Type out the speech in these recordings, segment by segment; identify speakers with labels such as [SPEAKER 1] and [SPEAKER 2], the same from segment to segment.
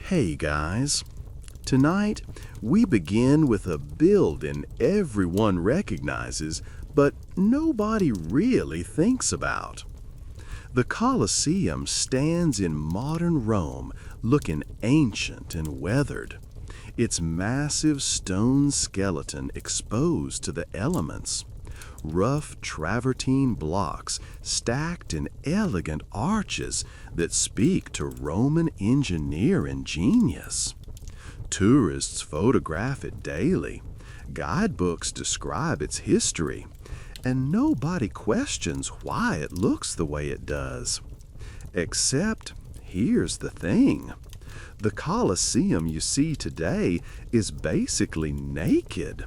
[SPEAKER 1] Hey guys, tonight we begin with a building everyone recognizes but nobody really thinks about. The Colosseum stands in modern Rome looking ancient and weathered, its massive stone skeleton exposed to the elements. Rough travertine blocks stacked in elegant arches that speak to Roman engineering genius. Tourists photograph it daily, guidebooks describe its history, and nobody questions why it looks the way it does. Except, here's the thing. The Colosseum you see today is basically naked.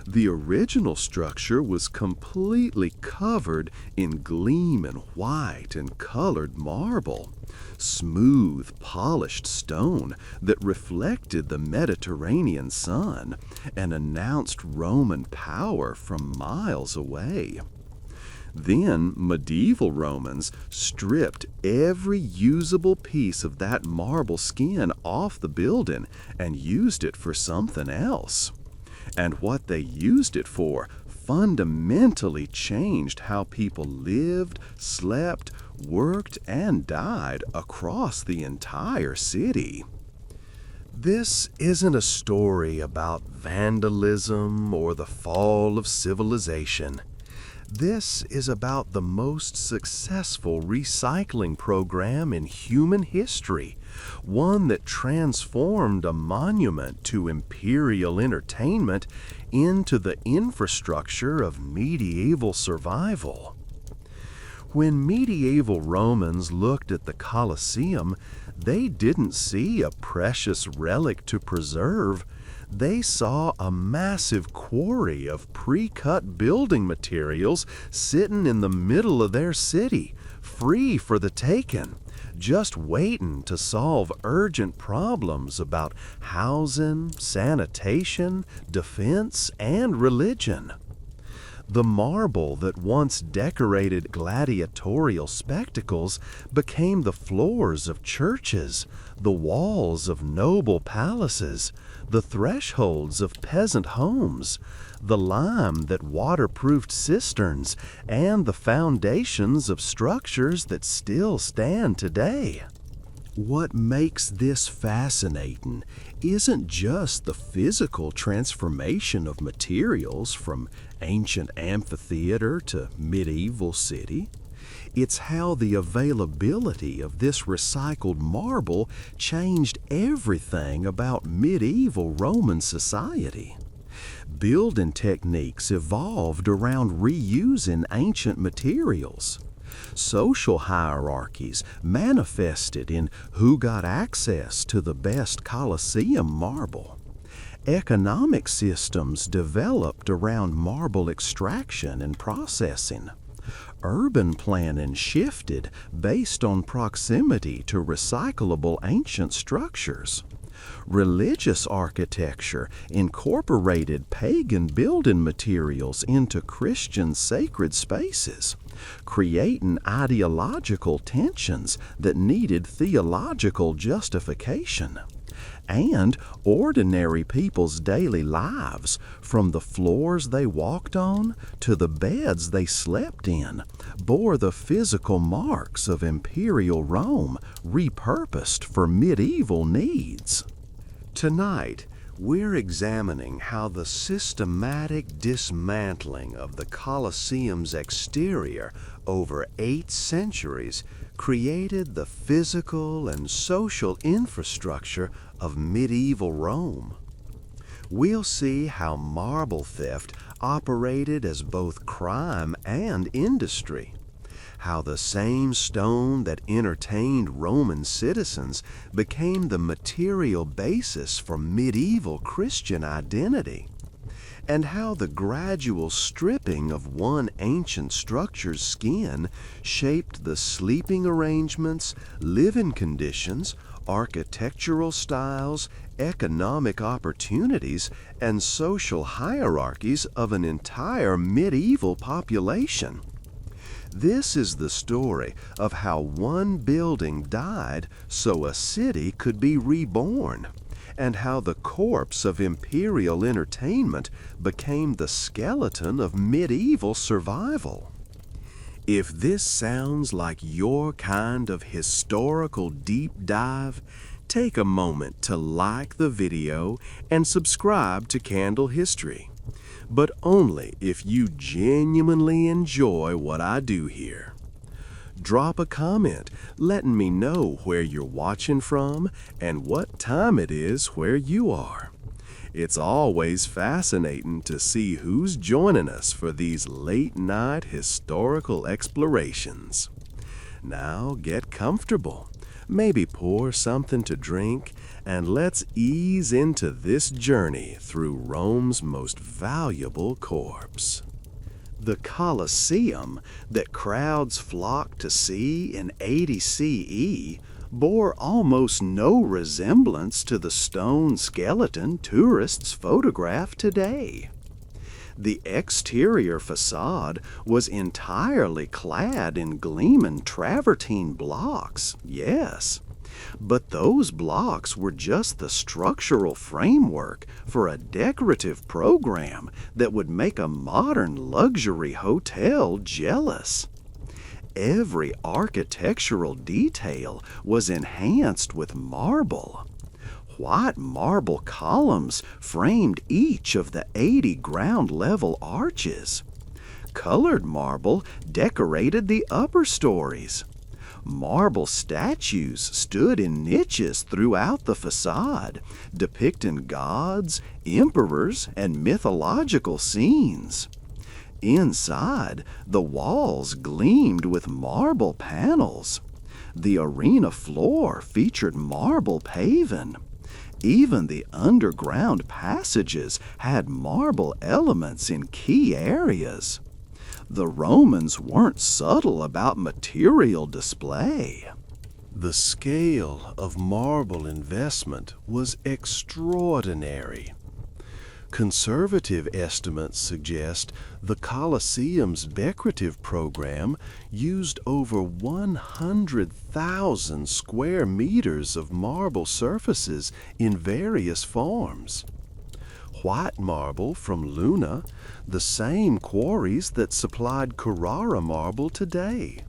[SPEAKER 1] The original structure was completely covered in gleaming white and colored marble, smooth, polished stone that reflected the Mediterranean sun and announced Roman power from miles away. Then medieval Romans stripped every usable piece of that marble skin off the building and used it for something else. And what they used it for fundamentally changed how people lived, slept, worked, and died across the entire city. This isn't a story about vandalism or the fall of civilization. This is about the most successful recycling program in human history, one that transformed a monument to imperial entertainment into the infrastructure of medieval survival. When medieval Romans looked at the Colosseum, they didn't see a precious relic to preserve. They saw a massive quarry of pre-cut building materials sitting in the middle of their city, free for the taking, just waiting to solve urgent problems about housing, sanitation, defense, and religion. The marble that once decorated gladiatorial spectacles became the floors of churches, the walls of noble palaces, the thresholds of peasant homes, the lime that waterproofed cisterns, and the foundations of structures that still stand today. What makes this fascinating isn't just the physical transformation of materials from ancient amphitheater to medieval city. It's how the availability of this recycled marble changed everything about medieval Roman society. Building techniques evolved around reusing ancient materials. Social hierarchies manifested in who got access to the best Colosseum marble. Economic systems developed around marble extraction and processing. Urban planning shifted based on proximity to recyclable ancient structures. Religious architecture incorporated pagan building materials into Christian sacred spaces, creating ideological tensions that needed theological justification. And ordinary people's daily lives, from the floors they walked on to the beds they slept in, bore the physical marks of imperial Rome repurposed for medieval needs. Tonight, we're examining how the systematic dismantling of the Colosseum's exterior over 8 centuries created the physical and social infrastructure of medieval Rome. We'll see how marble theft operated as both crime and industry, how the same stone that entertained Roman citizens became the material basis for medieval Christian identity, and how the gradual stripping of one ancient structure's skin shaped the sleeping arrangements, living conditions, architectural styles, economic opportunities, and social hierarchies of an entire medieval population. This is the story of how one building died so a city could be reborn, and how the corpse of imperial entertainment became the skeleton of medieval survival. If this sounds like your kind of historical deep dive, take a moment to like the video and subscribe to Candle History, but only if you genuinely enjoy what I do here. Drop a comment letting me know where you're watching from and what time it is where you are. It's always fascinating to see who's joining us for these late-night historical explorations. Now get comfortable, maybe pour something to drink, and let's ease into this journey through Rome's most valuable corpse. The Colosseum that crowds flocked to see in 80 CE bore almost no resemblance to the stone skeleton tourists photograph today. The exterior facade was entirely clad in gleaming travertine blocks, yes. But those blocks were just the structural framework for a decorative program that would make a modern luxury hotel jealous. Every architectural detail was enhanced with marble. White marble columns framed each of the 80 ground-level arches. Colored marble decorated the upper stories. Marble statues stood in niches throughout the facade, depicting gods, emperors, and mythological scenes. Inside, the walls gleamed with marble panels. The arena floor featured marble paving. Even the underground passages had marble elements in key areas. The Romans weren't subtle about material display. The scale of marble investment was extraordinary. Conservative estimates suggest the Colosseum's decorative program used over 100,000 square meters of marble surfaces in various forms. White marble from Luna, the same quarries that supplied Carrara marble today.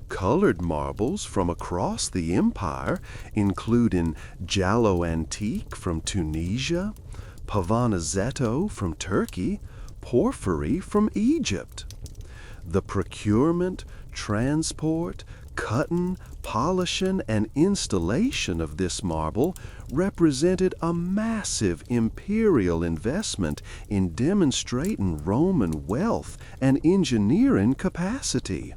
[SPEAKER 1] Colored marbles from across the empire, including Giallo Antique from Tunisia, Pavanazetto from Turkey, porphyry from Egypt. The procurement, transport, cutting, polishing, and installation of this marble represented a massive imperial investment in demonstrating Roman wealth and engineering capacity.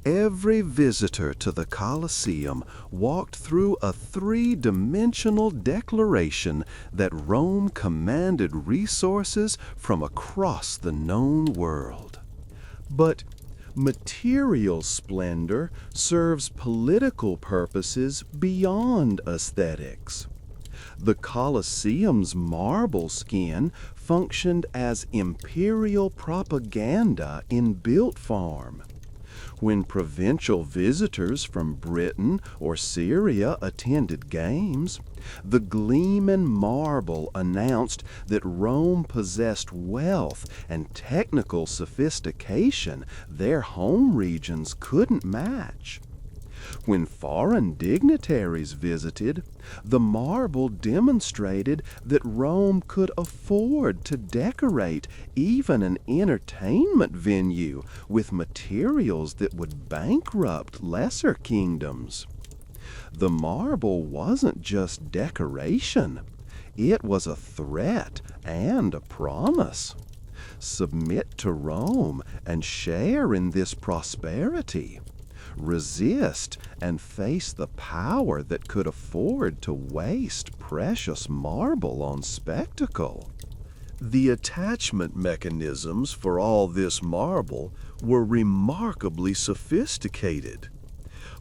[SPEAKER 1] Every visitor to the Colosseum walked through a three-dimensional declaration that Rome commanded resources from across the known world. But material splendor serves political purposes beyond aesthetics. The Colosseum's marble skin functioned as imperial propaganda in built form. When provincial visitors from Britain or Syria attended games, the gleaming marble announced that Rome possessed wealth and technical sophistication their home regions couldn't match. When foreign dignitaries visited, the marble demonstrated that Rome could afford to decorate even an entertainment venue with materials that would bankrupt lesser kingdoms. The marble wasn't just decoration. It was a threat and a promise. Submit to Rome and share in this prosperity. Resist and face the power that could afford to waste precious marble on spectacle. The attachment mechanisms for all this marble were remarkably sophisticated.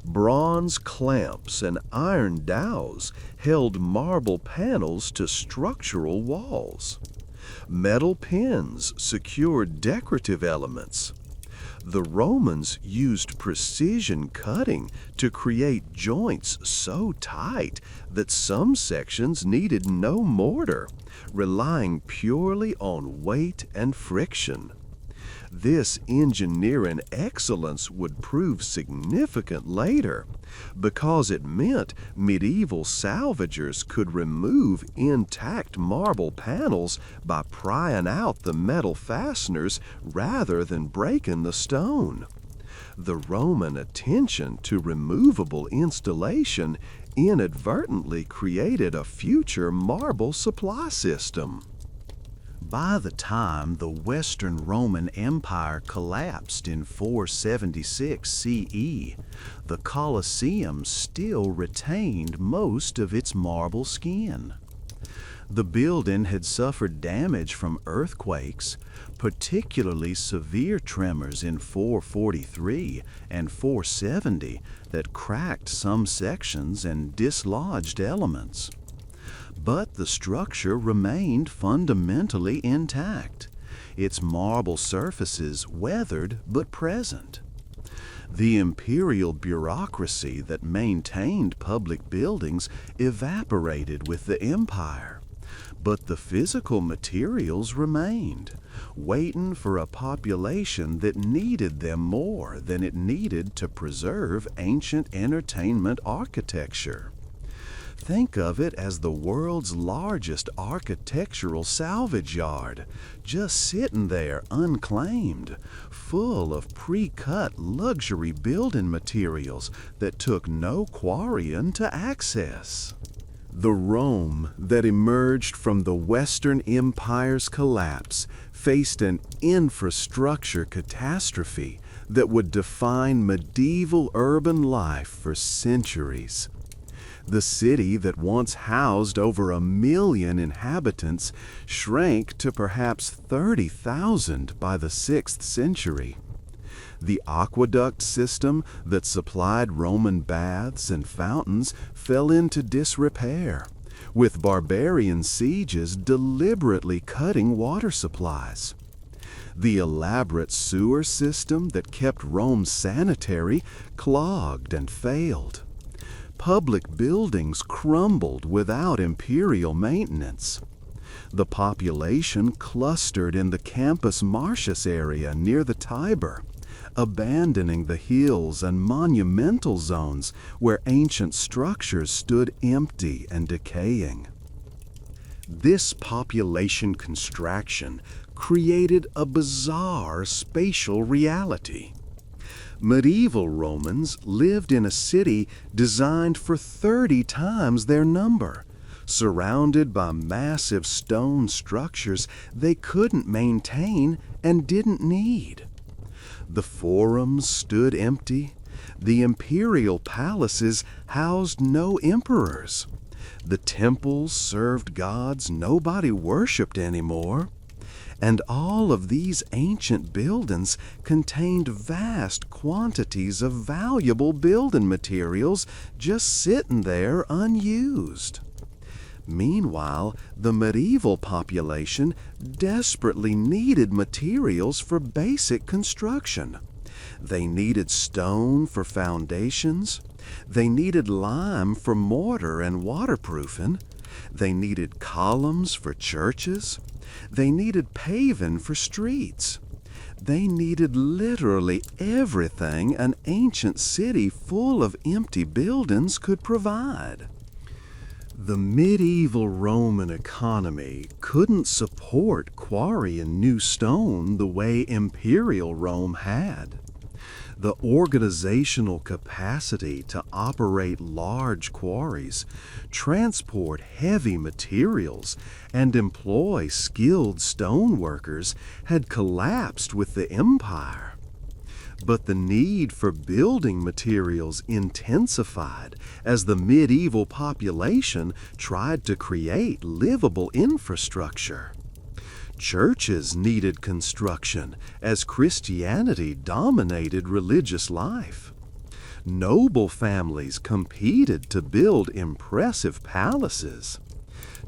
[SPEAKER 1] Bronze clamps and iron dowels held marble panels to structural walls. Metal pins secured decorative elements. The Romans used precision cutting to create joints so tight that some sections needed no mortar, relying purely on weight and friction. This engineering excellence would prove significant later because it meant medieval salvagers could remove intact marble panels by prying out the metal fasteners rather than breaking the stone. The Roman attention to removable installation inadvertently created a future marble supply system. By the time the Western Roman Empire collapsed in 476 CE, the Colosseum still retained most of its marble skin. The building had suffered damage from earthquakes, particularly severe tremors in 443 and 470 that cracked some sections and dislodged elements. But the structure remained fundamentally intact, its marble surfaces weathered but present. The imperial bureaucracy that maintained public buildings evaporated with the empire, but the physical materials remained, waiting for a population that needed them more than it needed to preserve ancient entertainment architecture. Think of it as the world's largest architectural salvage yard, just sitting there unclaimed, full of pre-cut luxury building materials that took no quarrying to access. The Rome that emerged from the Western Empire's collapse faced an infrastructure catastrophe that would define medieval urban life for centuries. The city that once housed over 1 million inhabitants shrank to perhaps 30,000 by the 6th century. The aqueduct system that supplied Roman baths and fountains fell into disrepair, with barbarian sieges deliberately cutting water supplies. The elaborate sewer system that kept Rome sanitary clogged and failed. Public buildings crumbled without imperial maintenance. The population clustered in the Campus Martius area near the Tiber, abandoning the hills and monumental zones where ancient structures stood empty and decaying. This population contraction created a bizarre spatial reality. Medieval Romans lived in a city designed for 30 times their number, surrounded by massive stone structures they couldn't maintain and didn't need. The forums stood empty. The imperial palaces housed no emperors. The temples served gods nobody worshipped anymore. And all of these ancient buildings contained vast quantities of valuable building materials just sitting there unused. Meanwhile, the medieval population desperately needed materials for basic construction. They needed stone for foundations. They needed lime for mortar and waterproofing. They needed columns for churches. They needed paving for streets. They needed literally everything an ancient city full of empty buildings could provide. The medieval Roman economy couldn't support quarrying new stone the way imperial Rome had. The organizational capacity to operate large quarries, transport heavy materials, and employ skilled stoneworkers had collapsed with the empire. But the need for building materials intensified as the medieval population tried to create livable infrastructure. Churches needed construction as Christianity dominated religious life. Noble families competed to build impressive palaces.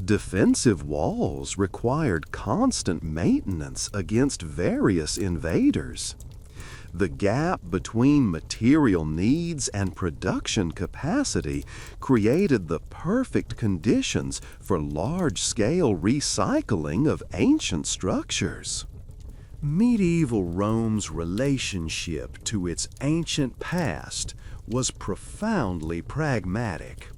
[SPEAKER 1] Defensive walls required constant maintenance against various invaders. The gap between material needs and production capacity created the perfect conditions for large-scale recycling of ancient structures. Medieval Rome's relationship to its ancient past was profoundly pragmatic.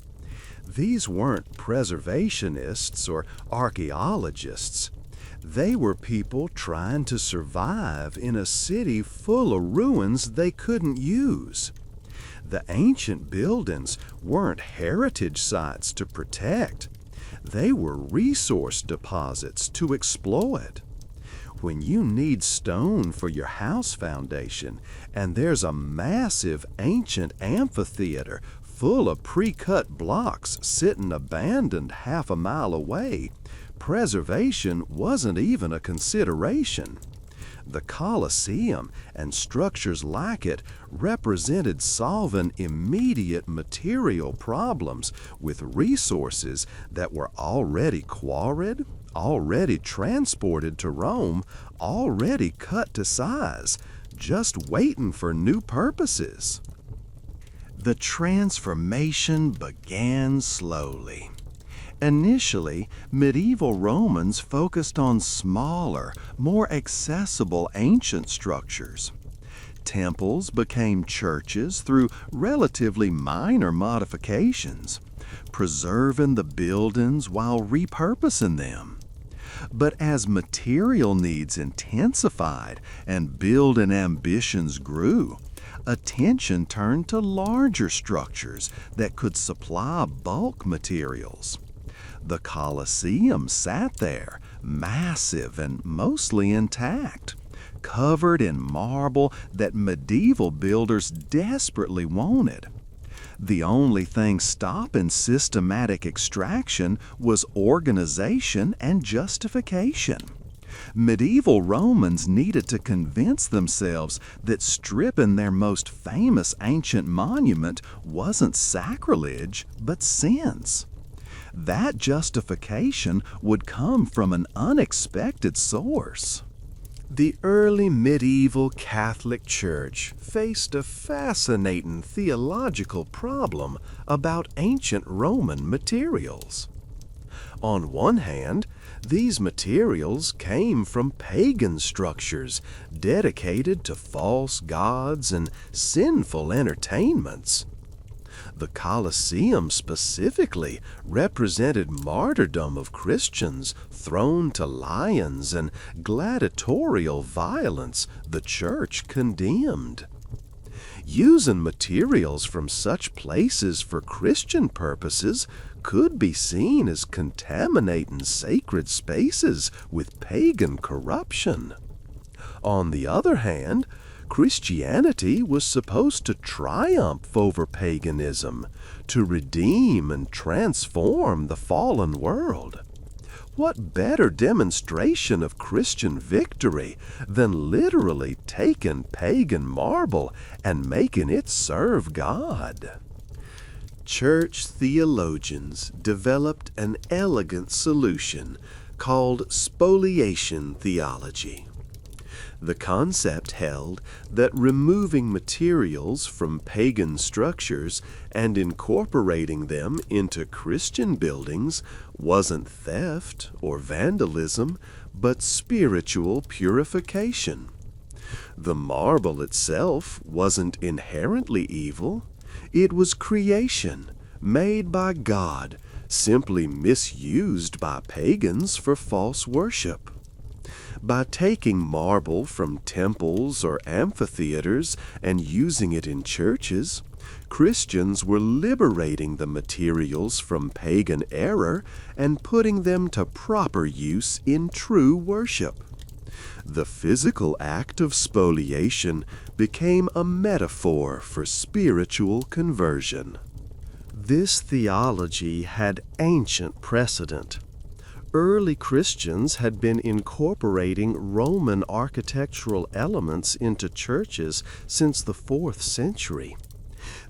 [SPEAKER 1] These weren't preservationists or archaeologists. They were people trying to survive in a city full of ruins they couldn't use. The ancient buildings weren't heritage sites to protect. They were resource deposits to exploit. When you need stone for your house foundation and there's a massive ancient amphitheater full of pre-cut blocks sitting abandoned half a mile away, preservation wasn't even a consideration. The Colosseum and structures like it represented solving immediate material problems with resources that were already quarried, already transported to Rome, already cut to size, just waiting for new purposes. The transformation began slowly. Initially, medieval Romans focused on smaller, more accessible ancient structures. Temples became churches through relatively minor modifications, preserving the buildings while repurposing them. But as material needs intensified and building ambitions grew, attention turned to larger structures that could supply bulk materials. The Colosseum sat there, massive and mostly intact, covered in marble that medieval builders desperately wanted. The only thing stopping systematic extraction was organization and justification. Medieval Romans needed to convince themselves that stripping their most famous ancient monument wasn't sacrilege, but sense. That justification would come from an unexpected source. The early medieval Catholic Church faced a fascinating theological problem about ancient Roman materials. On one hand, these materials came from pagan structures dedicated to false gods and sinful entertainments. The Colosseum specifically represented martyrdom of Christians thrown to lions and gladiatorial violence the Church condemned. Using materials from such places for Christian purposes could be seen as contaminating sacred spaces with pagan corruption. On the other hand, Christianity was supposed to triumph over paganism, to redeem and transform the fallen world. What better demonstration of Christian victory than literally taking pagan marble and making it serve God? Church theologians developed an elegant solution called spoliation theology. The concept held that removing materials from pagan structures and incorporating them into Christian buildings wasn't theft or vandalism, but spiritual purification. The marble itself wasn't inherently evil. It was creation, made by God, simply misused by pagans for false worship. By taking marble from temples or amphitheaters and using it in churches, Christians were liberating the materials from pagan error and putting them to proper use in true worship. The physical act of spoliation became a metaphor for spiritual conversion. This theology had ancient precedent. Early Christians had been incorporating Roman architectural elements into churches since the 4th century.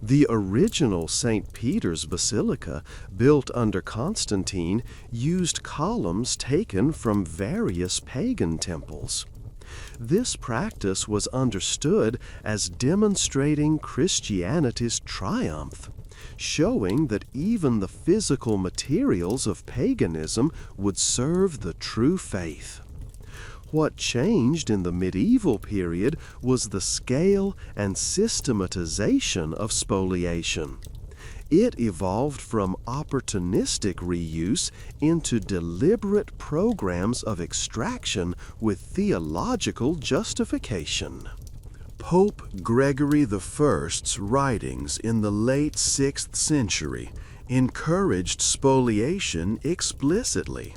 [SPEAKER 1] The original St. Peter's Basilica, built under Constantine, used columns taken from various pagan temples. This practice was understood as demonstrating Christianity's triumph, showing that even the physical materials of paganism would serve the true faith. What changed in the medieval period was the scale and systematization of spoliation. It evolved from opportunistic reuse into deliberate programs of extraction with theological justification. Pope Gregory I's writings in the late 6th century encouraged spoliation explicitly.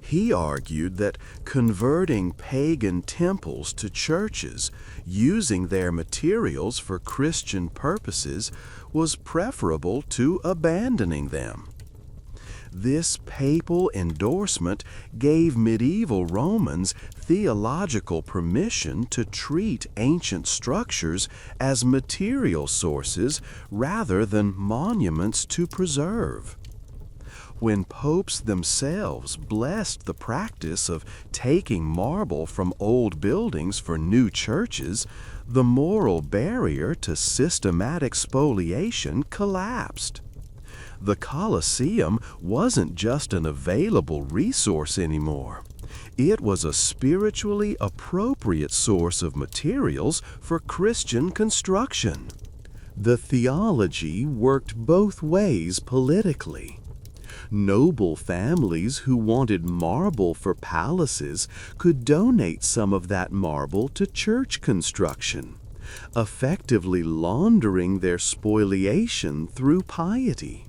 [SPEAKER 1] He argued that converting pagan temples to churches, using their materials for Christian purposes, was preferable to abandoning them. This papal endorsement gave medieval Romans theological permission to treat ancient structures as material sources rather than monuments to preserve. When popes themselves blessed the practice of taking marble from old buildings for new churches, the moral barrier to systematic spoliation collapsed. The Colosseum wasn't just an available resource anymore. It was a spiritually appropriate source of materials for Christian construction. The theology worked both ways politically. Noble families who wanted marble for palaces could donate some of that marble to church construction, effectively laundering their spoliation through piety.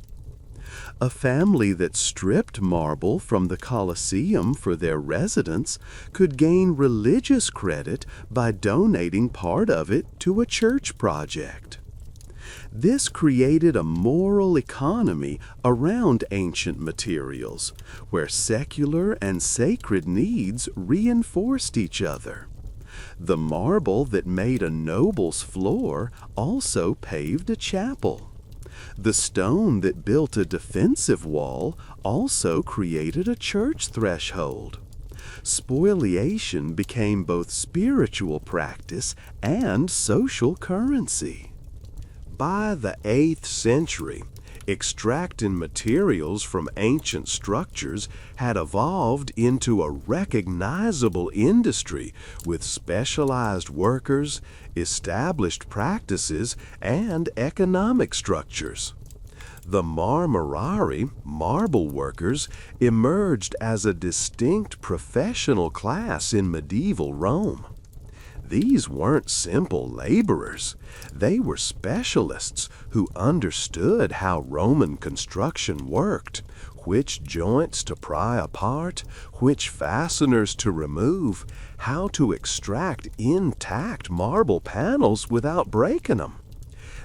[SPEAKER 1] A family that stripped marble from the Colosseum for their residents could gain religious credit by donating part of it to a church project. This created a moral economy around ancient materials, where secular and sacred needs reinforced each other. The marble that made a noble's floor also paved a chapel. The stone that built a defensive wall also created a church threshold. Spoliation became both spiritual practice and social currency. By the 8th century, extracting materials from ancient structures had evolved into a recognizable industry with specialized workers, established practices, and economic structures. The marmorari, marble workers, emerged as a distinct professional class in medieval Rome. These weren't simple laborers. They were specialists who understood how Roman construction worked, which joints to pry apart, which fasteners to remove, how to extract intact marble panels without breaking them.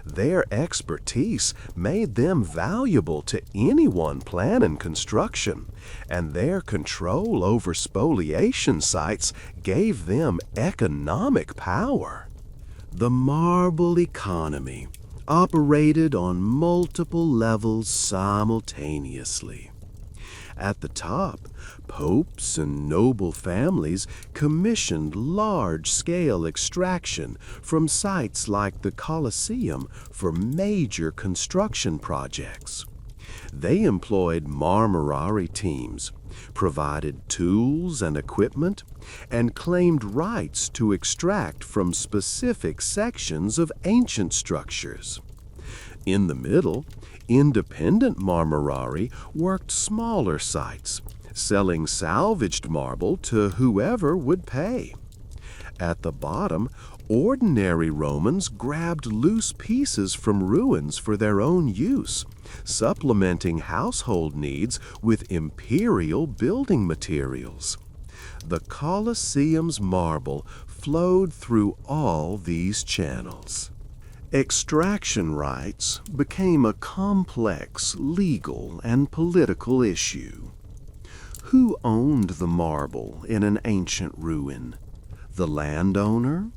[SPEAKER 1] Their expertise made them valuable to anyone planning construction, and their control over spoliation sites gave them economic power. The marble economy operated on multiple levels simultaneously. At the top, popes and noble families commissioned large-scale extraction from sites like the Colosseum for major construction projects. They employed marmorari teams, provided tools and equipment, and claimed rights to extract from specific sections of ancient structures. In the middle, independent marmorari worked smaller sites, selling salvaged marble to whoever would pay. At the bottom, ordinary Romans grabbed loose pieces from ruins for their own use, supplementing household needs with imperial building materials. The Colosseum's marble flowed through all these channels. Extraction rights became a complex legal and political issue. Who owned the marble in an ancient ruin? The landowner?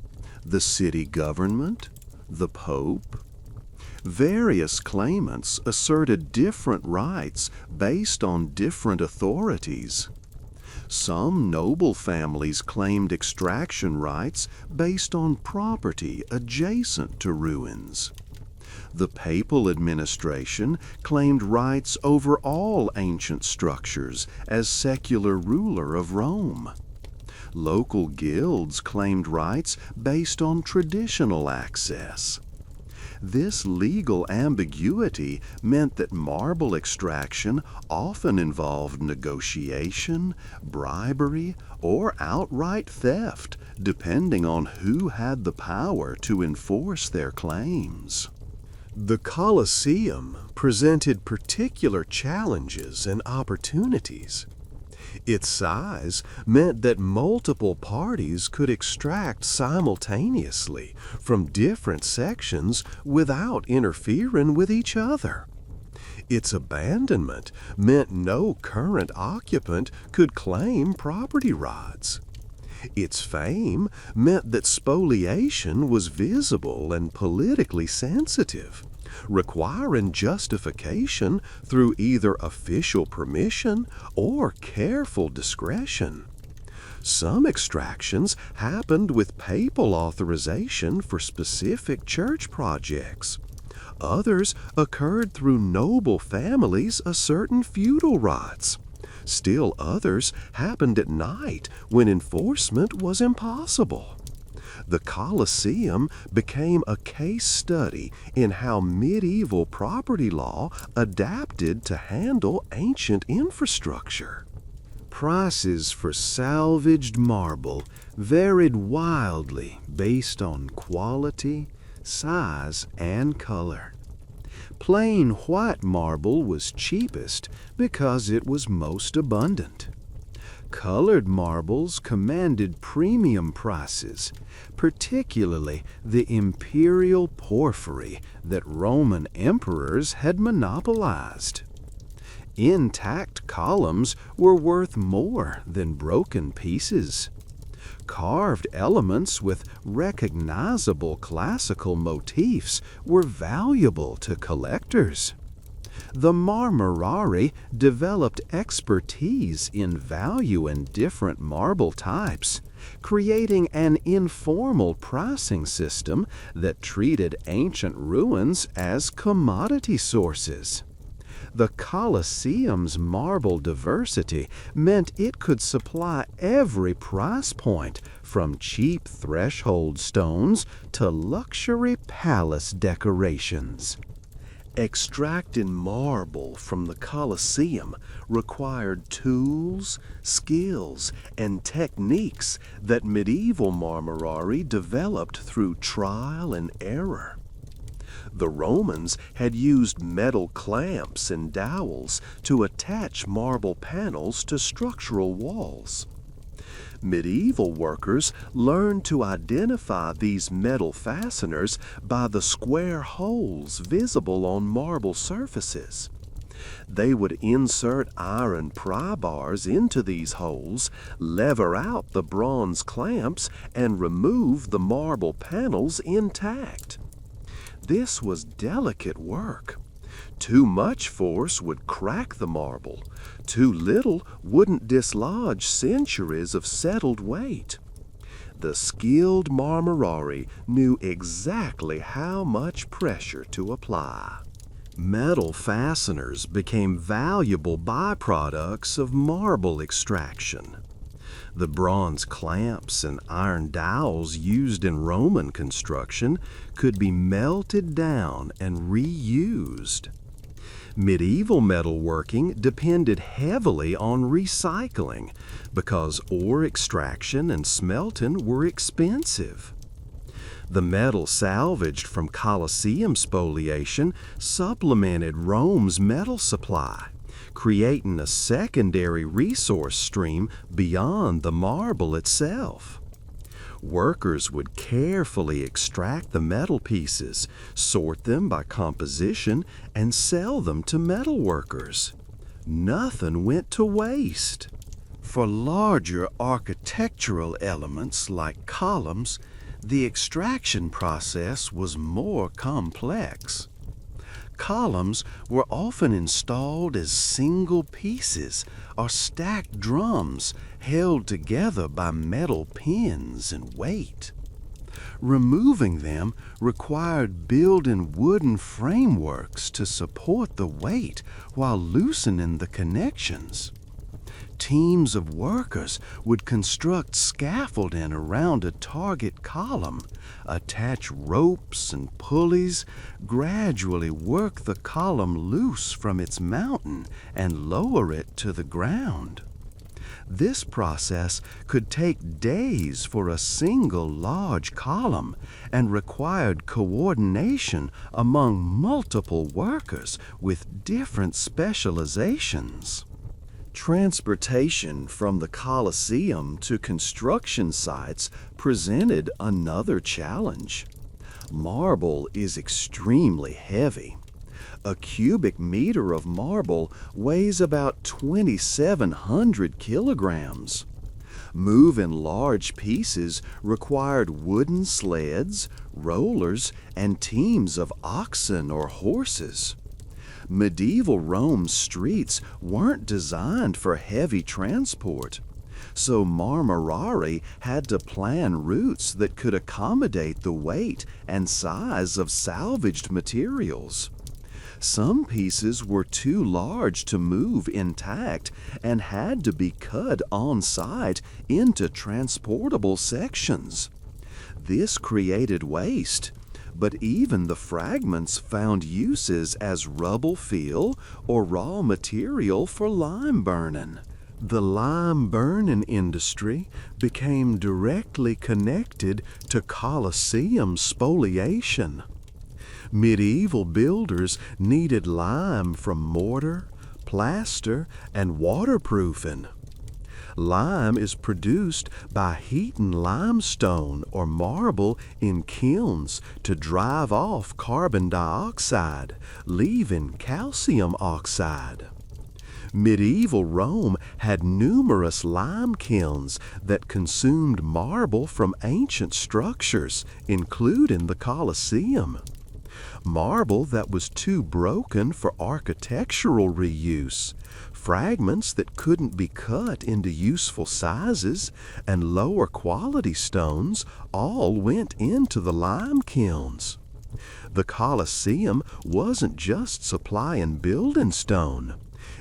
[SPEAKER 1] The city government? The pope? Various claimants asserted different rights based on different authorities. Some noble families claimed extraction rights based on property adjacent to ruins. The papal administration claimed rights over all ancient structures as secular ruler of Rome. Local guilds claimed rights based on traditional access. This legal ambiguity meant that marble extraction often involved negotiation, bribery, or outright theft, depending on who had the power to enforce their claims. The Colosseum presented particular challenges and opportunities. Its size meant that multiple parties could extract simultaneously from different sections without interfering with each other. Its abandonment meant no current occupant could claim property rights. Its fame meant that spoliation was visible and politically sensitive, requiring justification through either official permission or careful discretion. Some extractions happened with papal authorization for specific church projects. Others occurred through noble families asserting feudal rights. Still others happened at night when enforcement was impossible. The Colosseum became a case study in how medieval property law adapted to handle ancient infrastructure. Prices for salvaged marble varied wildly based on quality, size, and color. Plain white marble was cheapest because it was most abundant. Colored marbles commanded premium prices, particularly the imperial porphyry that Roman emperors had monopolized. Intact columns were worth more than broken pieces. Carved elements with recognizable classical motifs were valuable to collectors. The Marmorari developed expertise in valuing different marble types, creating an informal pricing system that treated ancient ruins as commodity sources. The Colosseum's marble diversity meant it could supply every price point, from cheap threshold stones to luxury palace decorations. Extracting marble from the Colosseum required tools, skills, and techniques that medieval marmorari developed through trial and error. The Romans had used metal clamps and dowels to attach marble panels to structural walls. Medieval workers learned to identify these metal fasteners by the square holes visible on marble surfaces. They would insert iron pry bars into these holes, lever out the bronze clamps, and remove the marble panels intact. This was delicate work. Too much force would crack the marble. Too little wouldn't dislodge centuries of settled weight. The skilled marmorari knew exactly how much pressure to apply. Metal fasteners became valuable byproducts of marble extraction. The bronze clamps and iron dowels used in Roman construction could be melted down and reused. Medieval metalworking depended heavily on recycling because ore extraction and smelting were expensive. The metal salvaged from Colosseum spoliation supplemented Rome's metal supply, creating a secondary resource stream beyond the marble itself. Workers would carefully extract the metal pieces, sort them by composition, and sell them to metal workers. Nothing went to waste. For larger architectural elements like columns, the extraction process was more complex. columns were often installed as single pieces or stacked drums held together by metal pins and weight. Removing them required building wooden frameworks to support the weight while loosening the connections. Teams of workers would construct scaffolding around a target column, attach ropes and pulleys, gradually work the column loose from its mountain, and lower it to the ground. This process could take days for a single large column and required coordination among multiple workers with different specializations. Transportation from the Colosseum to construction sites presented another challenge. Marble is extremely heavy. A cubic meter of marble weighs about 2,700 kilograms. Moving large pieces required wooden sleds, rollers, and teams of oxen or horses. Medieval Rome's streets weren't designed for heavy transport, so Marmarari had to plan routes that could accommodate the weight and size of salvaged materials. Some pieces were too large to move intact and had to be cut on site into transportable sections. This created waste, but even the fragments found uses as rubble fill or raw material for lime burning. The lime burning industry became directly connected to Colosseum spoliation. Medieval builders needed lime from mortar, plaster, and waterproofing. Lime is produced by heating limestone or marble in kilns to drive off carbon dioxide, leaving calcium oxide. Medieval Rome had numerous lime kilns that consumed marble from ancient structures, including the Colosseum. Marble that was too broken for architectural reuse, fragments that couldn't be cut into useful sizes, and lower quality stones all went into the lime kilns. The Colosseum wasn't just supplying building stone.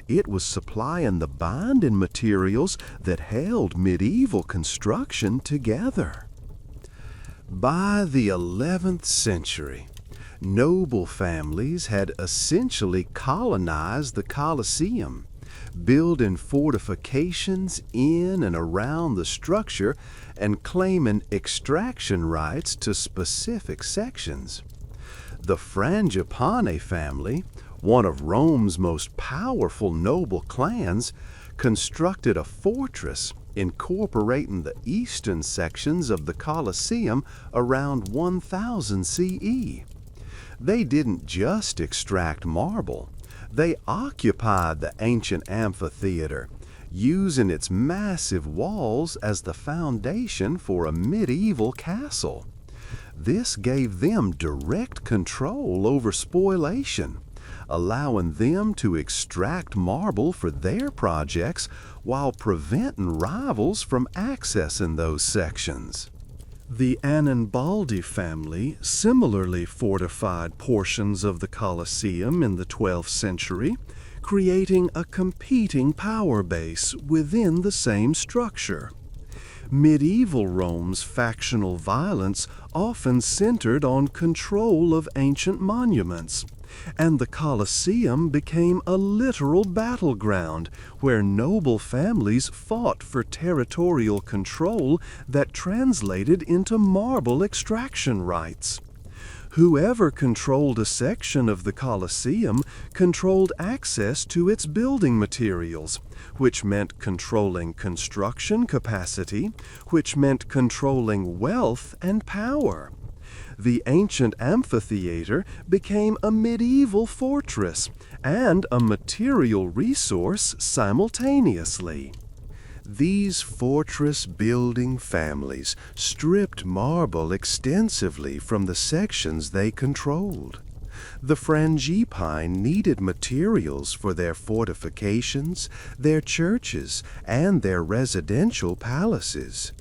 [SPEAKER 1] It was supplying the binding materials that held medieval construction together. By the 11th century, noble families had essentially colonized the Colosseum, building fortifications in and around the structure and claiming extraction rights to specific sections. The Frangipane family, one of Rome's most powerful noble clans, constructed a fortress incorporating the eastern sections of the Colosseum around 1000 CE. They didn't just extract marble. They occupied the ancient amphitheater, using its massive walls as the foundation for a medieval castle. This gave them direct control over spoliation, allowing them to extract marble for their projects while preventing rivals from accessing those sections. The Annenbaldi family similarly fortified portions of the Colosseum in the 12th century, creating a competing power base within the same structure. Medieval Rome's factional violence often centered on control of ancient monuments, and the Colosseum became a literal battleground where noble families fought for territorial control that translated into marble extraction rights. Whoever controlled a section of the Colosseum controlled access to its building materials, which meant controlling construction capacity, which meant controlling wealth and power. The ancient amphitheater became a medieval fortress and a material resource simultaneously. These fortress-building families stripped marble extensively from the sections they controlled. The Frangipani needed materials for their fortifications, their churches, and their residential palaces.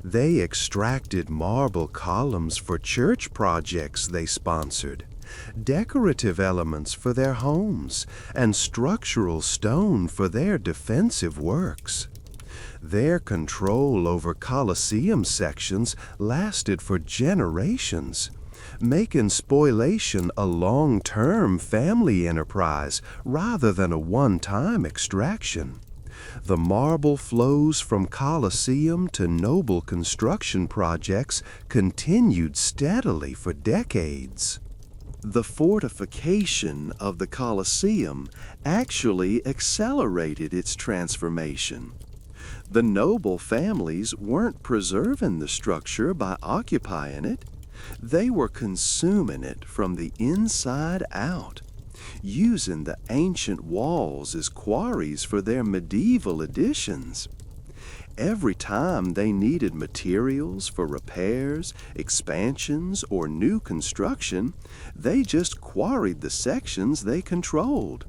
[SPEAKER 1] They extracted marble columns for church projects they sponsored, decorative elements for their homes, and structural stone for their defensive works. Their control over Colosseum sections lasted for generations, making spoliation a long-term family enterprise rather than a one-time extraction. The marble flows from Colosseum to noble construction projects continued steadily for decades. The fortification of the Colosseum actually accelerated its transformation. The noble families weren't preserving the structure by occupying it. They were consuming it from the inside out, using the ancient walls as quarries for their medieval additions. Every time they needed materials for repairs, expansions, or new construction, they just quarried the sections they controlled.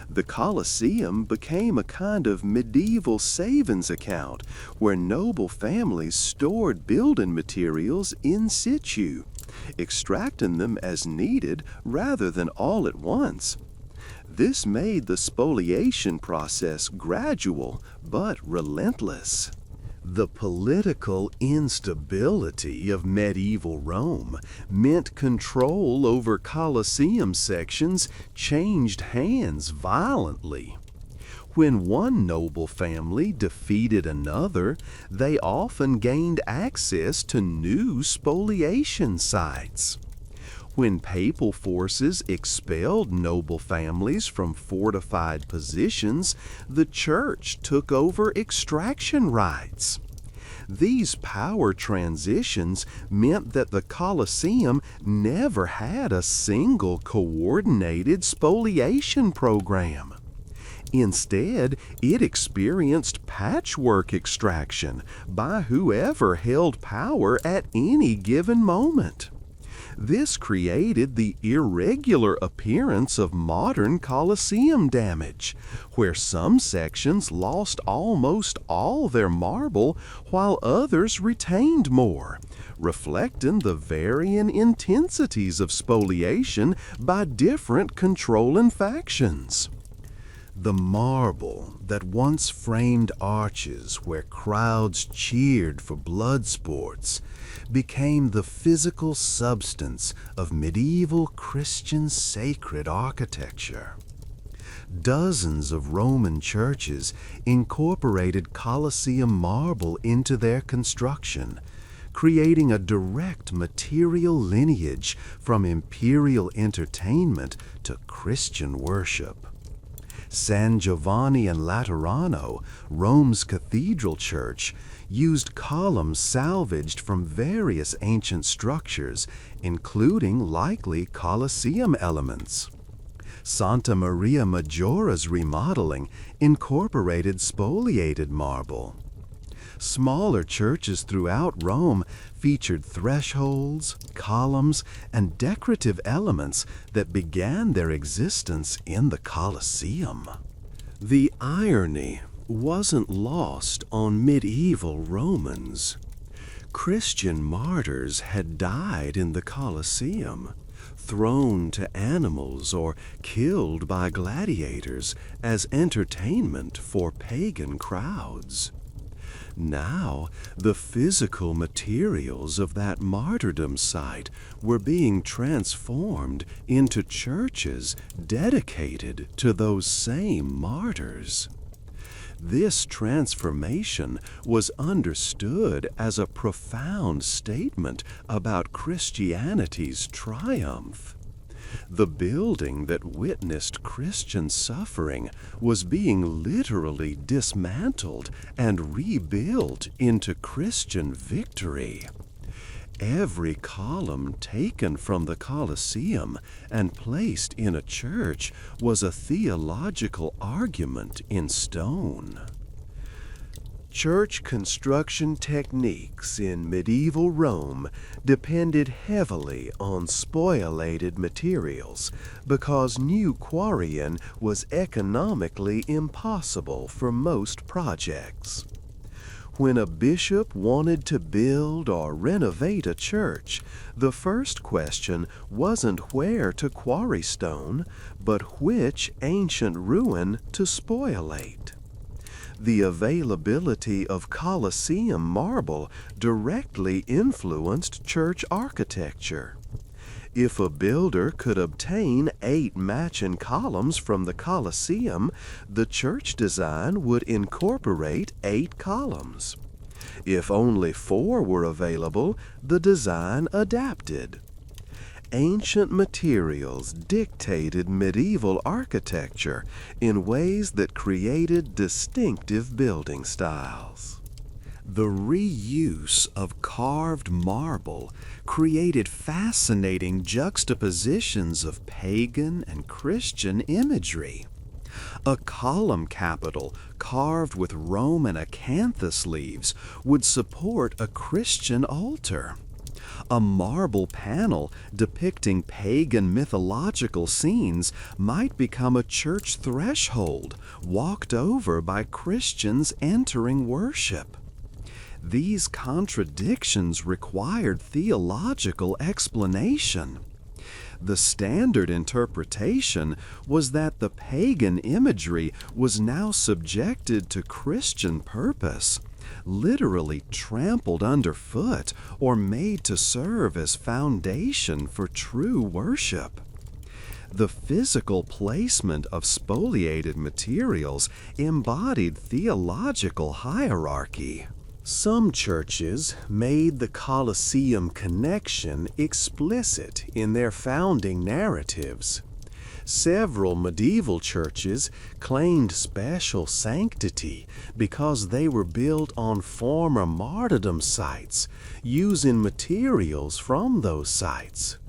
[SPEAKER 1] The Colosseum became a kind of medieval savings account where noble families stored building materials in situ, extracting them as needed rather than all at once. This made the spoliation process gradual but relentless. The political instability of medieval Rome meant control over Colosseum sections changed hands violently. When one noble family defeated another, they often gained access to new spoliation sites. When papal forces expelled noble families from fortified positions, the church took over extraction rights. These power transitions meant that the Colosseum never had a single coordinated spoliation program. Instead, it experienced patchwork extraction by whoever held power at any given moment. This created the irregular appearance of modern Colosseum damage, where some sections lost almost all their marble while others retained more, reflecting the varying intensities of spoliation by different controlling factions. The marble that once framed arches where crowds cheered for blood sports became the physical substance of medieval Christian sacred architecture. Dozens of Roman churches incorporated Colosseum marble into their construction, creating a direct material lineage from imperial entertainment to Christian worship. San Giovanni in Laterano, Rome's cathedral church, used columns salvaged from various ancient structures, including likely Colosseum elements. Santa Maria Maggiora's remodeling incorporated spoliated marble. Smaller churches throughout Rome featured thresholds, columns, and decorative elements that began their existence in the Colosseum. The irony wasn't lost on medieval Romans. Christian martyrs had died in the Colosseum, thrown to animals or killed by gladiators as entertainment for pagan crowds. Now, the physical materials of that martyrdom site were being transformed into churches dedicated to those same martyrs. This transformation was understood as a profound statement about Christianity's triumph. The building that witnessed Christian suffering was being literally dismantled and rebuilt into Christian victory. Every column taken from the Colosseum and placed in a church was a theological argument in stone. Church construction techniques in medieval Rome depended heavily on spoliated materials because new quarrying was economically impossible for most projects. When a bishop wanted to build or renovate a church, the first question wasn't where to quarry stone, but which ancient ruin to spoliate. The availability of Colosseum marble directly influenced church architecture. If a builder could obtain 8 matching columns from the Colosseum, the church design would incorporate 8 columns. If only 4 were available, the design adapted. Ancient materials dictated medieval architecture in ways that created distinctive building styles. The reuse of carved marble created fascinating juxtapositions of pagan and Christian imagery. A column capital carved with Roman acanthus leaves would support a Christian altar. A marble panel depicting pagan mythological scenes might become a church threshold, walked over by Christians entering worship. These contradictions required theological explanation. The standard interpretation was that the pagan imagery was now subjected to Christian purpose, literally trampled underfoot or made to serve as foundation for true worship. The physical placement of spoliated materials embodied theological hierarchy. Some churches made the Colosseum connection explicit in their founding narratives. Several medieval churches claimed special sanctity because they were built on former martyrdom sites, using materials from those sites.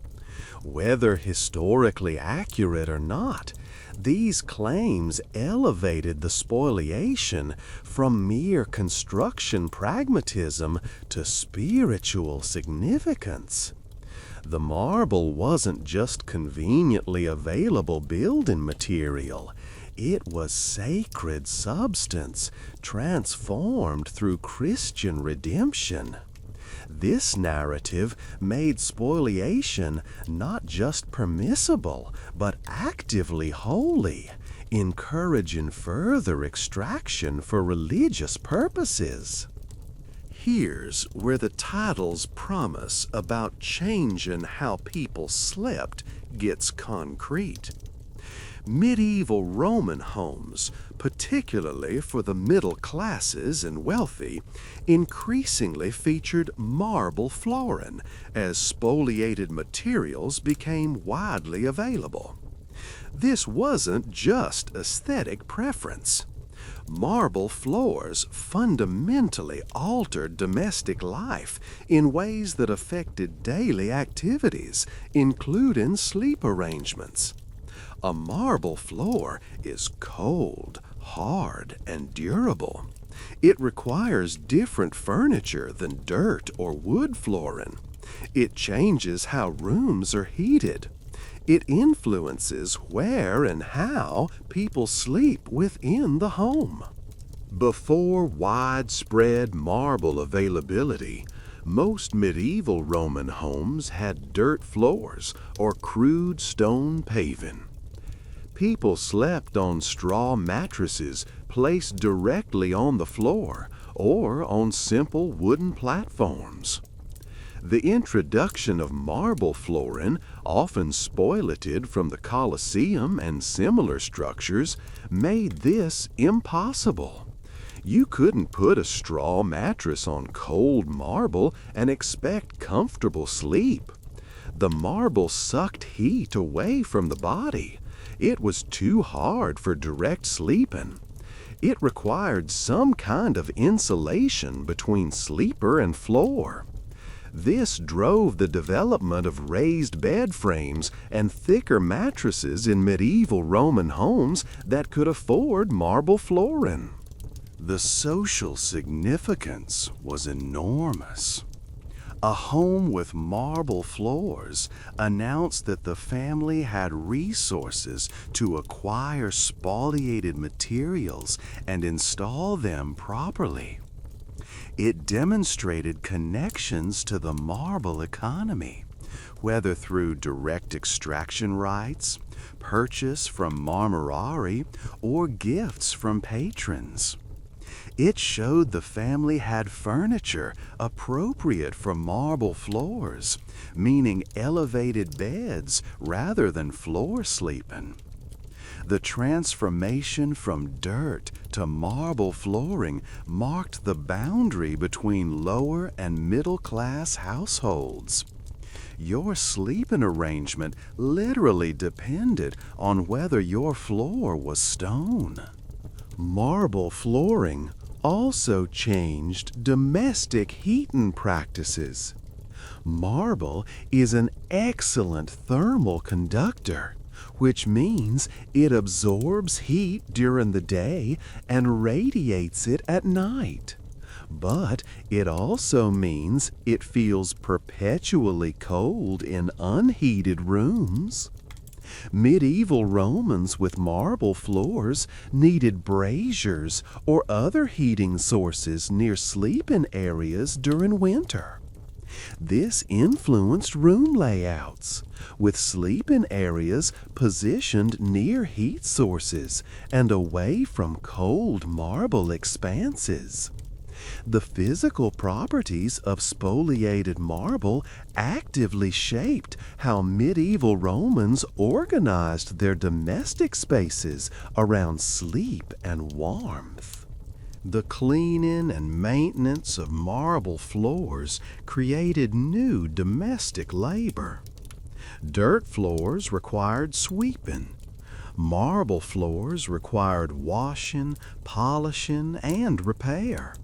[SPEAKER 1] Whether historically accurate or not, these claims elevated the spoliation from mere construction pragmatism to spiritual significance. The marble wasn't just conveniently available building material. It was sacred substance, transformed through Christian redemption. This narrative made spoliation not just permissible, but actively holy, encouraging further extraction for religious purposes. Here's where the title's promise about changing how people slept gets concrete. Medieval Roman homes, particularly for the middle classes and wealthy, increasingly featured marble flooring as spoliated materials became widely available. This wasn't just aesthetic preference. Marble floors fundamentally altered domestic life in ways that affected daily activities, including sleep arrangements. A marble floor is cold, hard, and durable. It requires different furniture than dirt or wood flooring. It changes how rooms are heated. It influences where and how people sleep within the home. Before widespread marble availability, most medieval Roman homes had dirt floors or crude stone paving. People slept on straw mattresses placed directly on the floor or on simple wooden platforms. The introduction of marble flooring, often spoliated from the Colosseum and similar structures, made this impossible. You couldn't put a straw mattress on cold marble and expect comfortable sleep. The marble sucked heat away from the body. It was too hard for direct sleeping. It required some kind of insulation between sleeper and floor. This drove the development of raised bed frames and thicker mattresses in medieval Roman homes that could afford marble flooring. The social significance was enormous. A home with marble floors announced that the family had resources to acquire spoliated materials and install them properly. It demonstrated connections to the marble economy, whether through direct extraction rights, purchase from marmorari, or gifts from patrons. It showed the family had furniture appropriate for marble floors, meaning elevated beds rather than floor sleeping. The transformation from dirt to marble flooring marked the boundary between lower and middle class households. Your sleeping arrangement literally depended on whether your floor was stone. Marble flooring also changed domestic heating practices. Marble is an excellent thermal conductor, which means it absorbs heat during the day and radiates it at night. But it also means it feels perpetually cold in unheated rooms. Medieval Romans with marble floors needed braziers or other heating sources near sleeping areas during winter. This influenced room layouts, with sleeping areas positioned near heat sources and away from cold marble expanses. The physical properties of spoliated marble actively shaped how medieval Romans organized their domestic spaces around sleep and warmth. The cleaning and maintenance of marble floors created new domestic labor. Dirt floors required sweeping. Marble floors required washing, polishing, and repair.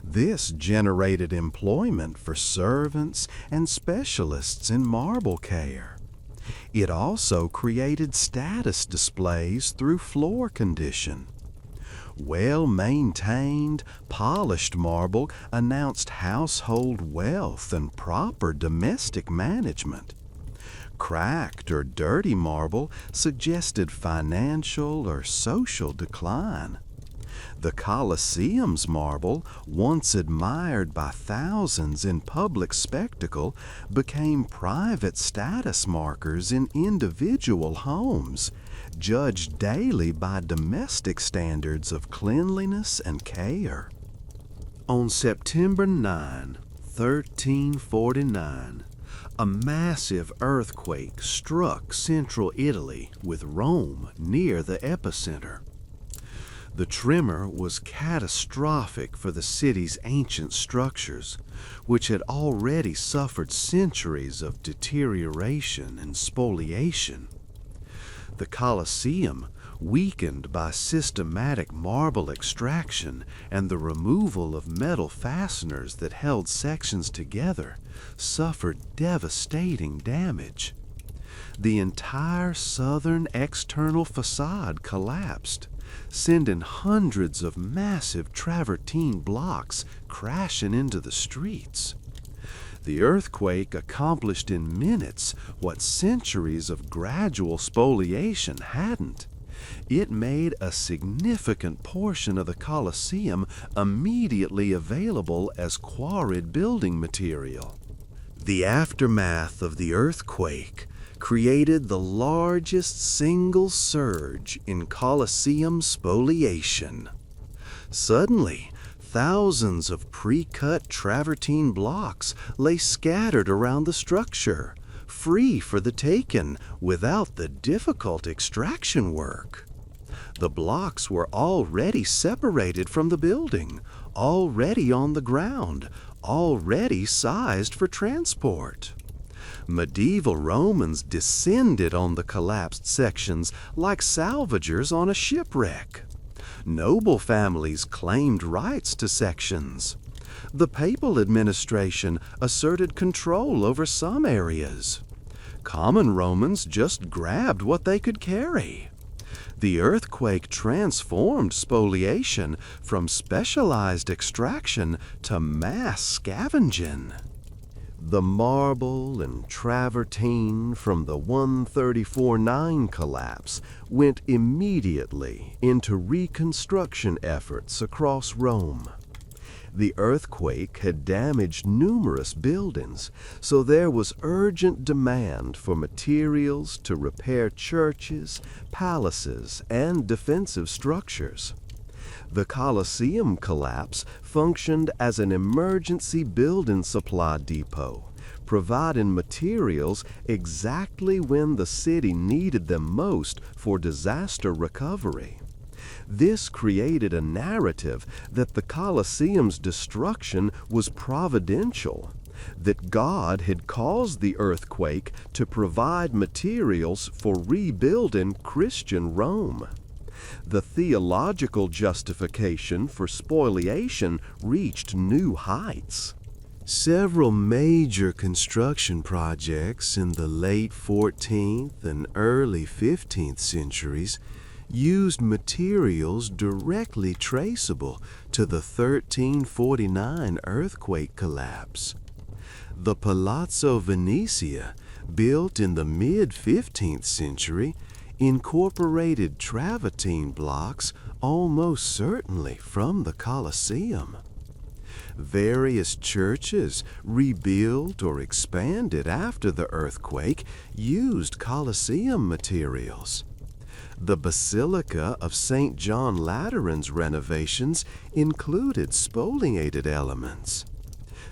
[SPEAKER 1] This generated employment for servants and specialists in marble care. It also created status displays through floor condition. Well-maintained, polished marble announced household wealth and proper domestic management. Cracked or dirty marble suggested financial or social decline. The Colosseum's marble, once admired by thousands in public spectacle, became private status markers in individual homes, judged daily by domestic standards of cleanliness and care. On September 9, 1349, a massive earthquake struck central Italy, with Rome near the epicenter. The tremor was catastrophic for the city's ancient structures, which had already suffered centuries of deterioration and spoliation. The Colosseum, weakened by systematic marble extraction and the removal of metal fasteners that held sections together, suffered devastating damage. The entire southern external facade collapsed, sending hundreds of massive travertine blocks crashing into the streets. The earthquake accomplished in minutes what centuries of gradual spoliation hadn't. It made a significant portion of the Colosseum immediately available as quarried building material. The aftermath of the earthquake created the largest single surge in Colosseum spoliation. Suddenly, thousands of pre-cut travertine blocks lay scattered around the structure, free for the taking without the difficult extraction work. The blocks were already separated from the building, already on the ground, already sized for transport. Medieval Romans descended on the collapsed sections like salvagers on a shipwreck. Noble families claimed rights to sections. The papal administration asserted control over some areas. Common Romans just grabbed what they could carry. The earthquake transformed spoliation from specialized extraction to mass scavenging. The marble and travertine from the 134-9 collapse went immediately into reconstruction efforts across Rome. The earthquake had damaged numerous buildings, so there was urgent demand for materials to repair churches, palaces, and defensive structures. The Colosseum collapse functioned as an emergency building supply depot, providing materials exactly when the city needed them most for disaster recovery. This created a narrative that the Colosseum's destruction was providential, that God had caused the earthquake to provide materials for rebuilding Christian Rome. The theological justification for spoliation reached new heights. Several major construction projects in the late 14th and early 15th centuries used materials directly traceable to the 1349 earthquake collapse. The Palazzo Venezia, built in the mid-15th century, incorporated travertine blocks almost certainly from the Colosseum. Various churches, rebuilt or expanded after the earthquake, used Colosseum materials. The Basilica of St. John Lateran's renovations included spoliated elements.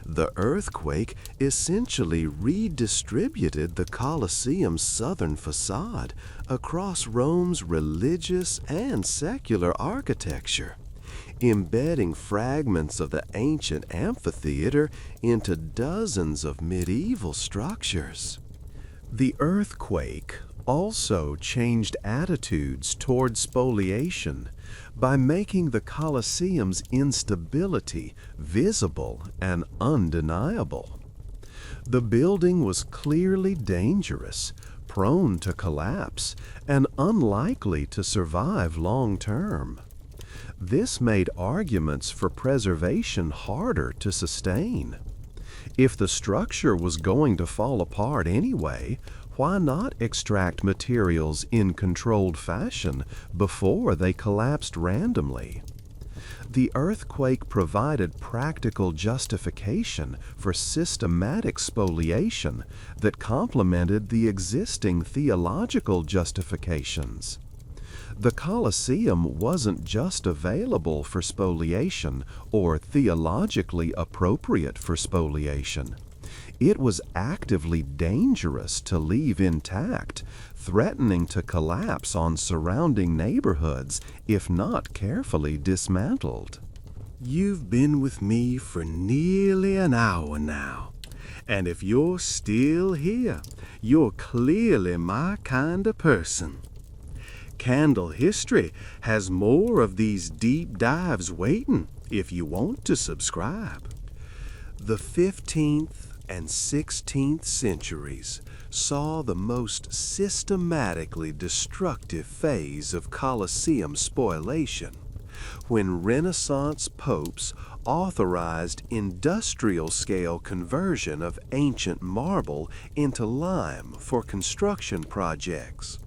[SPEAKER 1] The earthquake essentially redistributed the Colosseum's southern facade across Rome's religious and secular architecture, embedding fragments of the ancient amphitheater into dozens of medieval structures. The earthquake also changed attitudes toward spoliation by making the Colosseum's instability visible and undeniable. The building was clearly dangerous, prone to collapse, and unlikely to survive long term. This made arguments for preservation harder to sustain. If the structure was going to fall apart anyway, why not extract materials in controlled fashion before they collapsed randomly? The earthquake provided practical justification for systematic spoliation that complemented the existing theological justifications. The Colosseum wasn't just available for spoliation or theologically appropriate for spoliation. It was actively dangerous to leave intact, threatening to collapse on surrounding neighborhoods if not carefully dismantled. You've been with me for nearly an hour now, and if you're still here, you're clearly my kind of person. Candle History has more of these deep dives waiting if you want to subscribe. The 15th and 16th centuries saw the most systematically destructive phase of Colosseum spoliation, when Renaissance popes authorized industrial-scale conversion of ancient marble into lime for construction projects.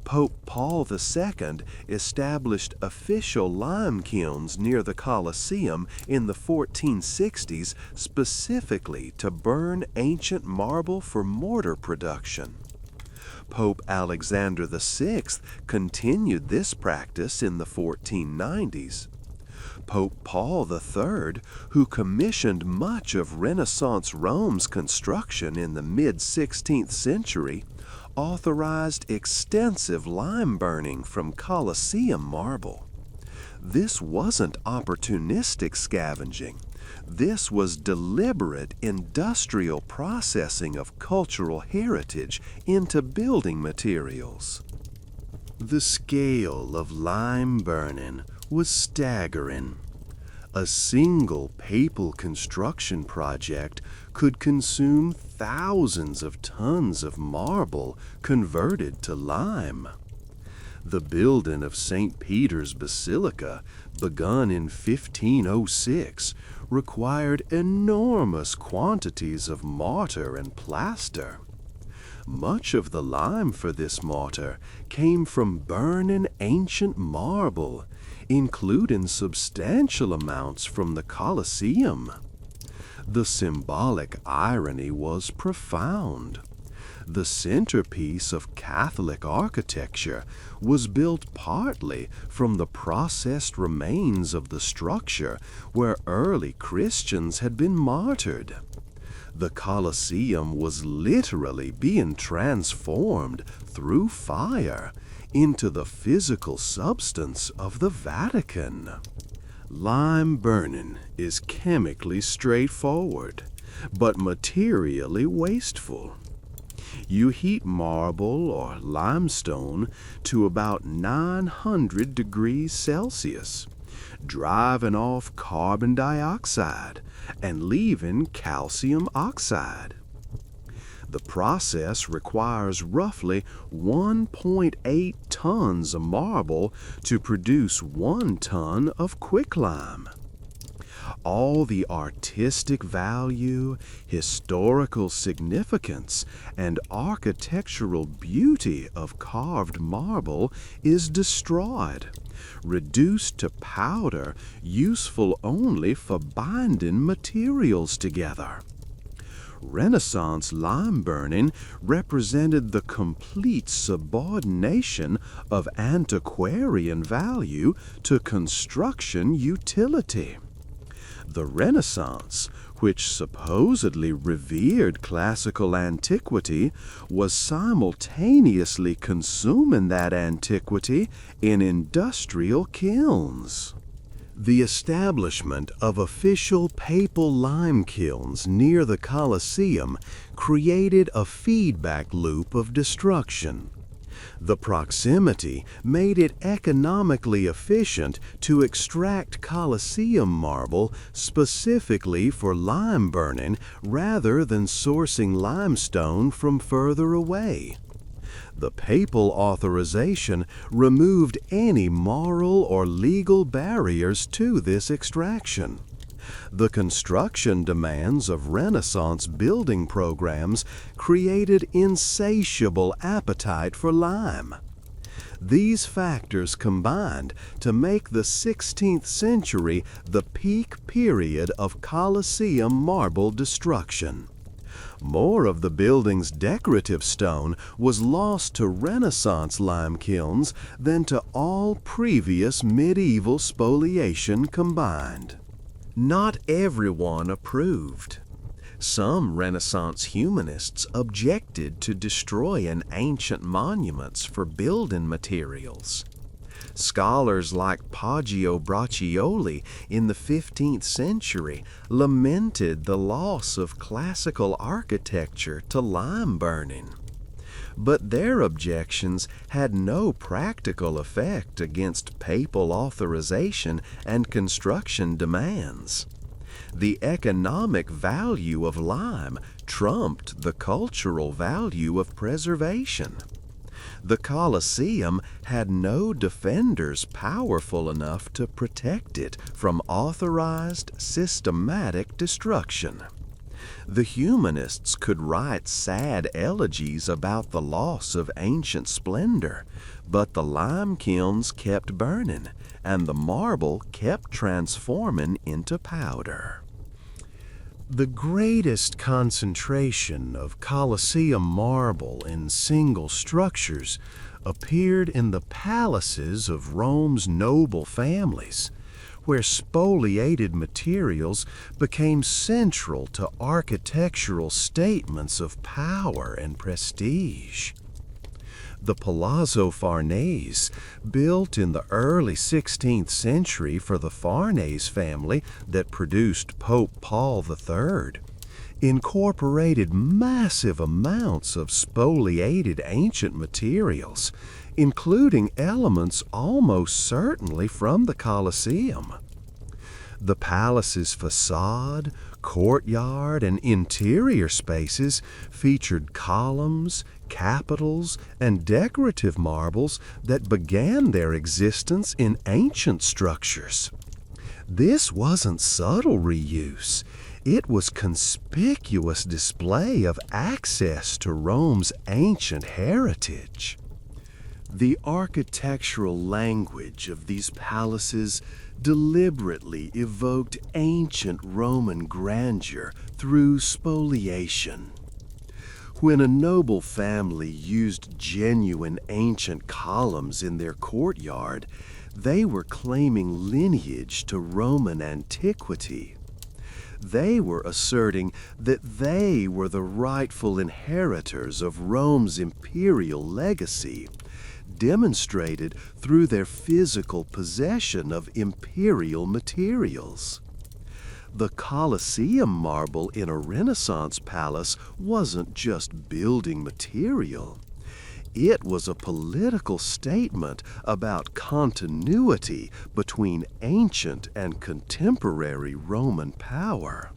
[SPEAKER 1] Pope Paul II established official lime kilns near the Colosseum in the 1460s specifically to burn ancient marble for mortar production. Pope Alexander VI continued this practice in the 1490s. Pope Paul III, who commissioned much of Renaissance Rome's construction in the mid-16th century, authorized extensive lime burning from Colosseum marble. This wasn't opportunistic scavenging. This was deliberate industrial processing of cultural heritage into building materials. The scale of lime burning was staggering. A single papal construction project could consume thousands of tons of marble converted to lime. The building of St. Peter's Basilica, begun in 1506, required enormous quantities of mortar and plaster. Much of the lime for this mortar came from burning ancient marble, including substantial amounts from the Colosseum. The symbolic irony was profound. The centerpiece of Catholic architecture was built partly from the processed remains of the structure where early Christians had been martyred. The Colosseum was literally being transformed through fire into the physical substance of the Vatican. Lime burning is chemically straightforward, but materially wasteful. You heat marble or limestone to about 900 degrees Celsius, driving off carbon dioxide and leaving calcium oxide. The process requires roughly 1.8 tons of marble to produce 1 ton of quicklime. All the artistic value, historical significance, and architectural beauty of carved marble is destroyed, reduced to powder useful only for binding materials together. Renaissance lime burning represented the complete subordination of antiquarian value to construction utility. The Renaissance, which supposedly revered classical antiquity, was simultaneously consuming that antiquity in industrial kilns. The establishment of official papal lime kilns near the Colosseum created a feedback loop of destruction. The proximity made it economically efficient to extract Colosseum marble specifically for lime burning rather than sourcing limestone from further away. The papal authorization removed any moral or legal barriers to this extraction. The construction demands of Renaissance building programs created insatiable appetite for lime. These factors combined to make the 16th century the peak period of Colosseum marble destruction. More of the building's decorative stone was lost to Renaissance lime kilns than to all previous medieval spoliation combined. Not everyone approved. Some Renaissance humanists objected to destroying ancient monuments for building materials. Scholars like Poggio Braccioli in the 15th century lamented the loss of classical architecture to lime burning. But their objections had no practical effect against papal authorization and construction demands. The economic value of lime trumped the cultural value of preservation. The Colosseum had no defenders powerful enough to protect it from authorized, systematic destruction. The humanists could write sad elegies about the loss of ancient splendor, but the lime kilns kept burning, and the marble kept transforming into powder. The greatest concentration of Colosseum marble in single structures appeared in the palaces of Rome's noble families, where spoliated materials became central to architectural statements of power and prestige. The Palazzo Farnese, built in the early 16th century for the Farnese family that produced Pope Paul III, incorporated massive amounts of spoliated ancient materials, including elements almost certainly from the Colosseum. The palace's facade, courtyard, and interior spaces featured columns, capitals and decorative marbles that began their existence in ancient structures. This wasn't subtle reuse. It was conspicuous display of access to Rome's ancient heritage. The architectural language of these palaces deliberately evoked ancient Roman grandeur through spoliation. When a noble family used genuine ancient columns in their courtyard, they were claiming lineage to Roman antiquity. They were asserting that they were the rightful inheritors of Rome's imperial legacy, demonstrated through their physical possession of imperial materials. The Colosseum marble in a Renaissance palace wasn't just building material. It was a political statement about continuity between ancient and contemporary Roman power.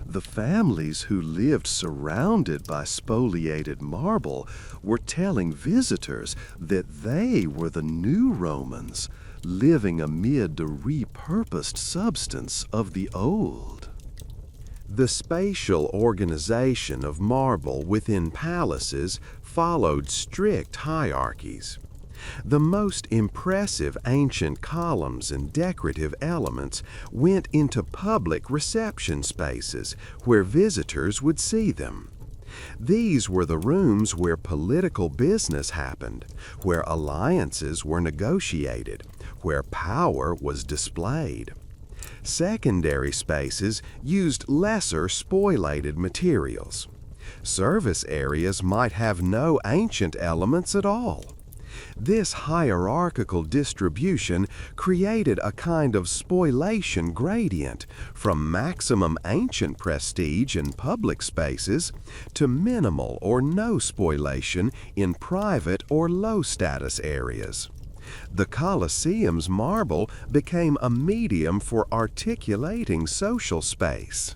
[SPEAKER 1] The families who lived surrounded by spoliated marble were telling visitors that they were the new Romans, living amid the repurposed substance of the old. The spatial organization of marble within palaces followed strict hierarchies. The most impressive ancient columns and decorative elements went into public reception spaces where visitors would see them. These were the rooms where political business happened, where alliances were negotiated, where power was displayed. Secondary spaces used lesser spoliated materials. Service areas might have no ancient elements at all. This hierarchical distribution created a kind of spoliation gradient from maximum ancient prestige in public spaces to minimal or no spoliation in private or low-status areas. The Colosseum's marble became a medium for articulating social space.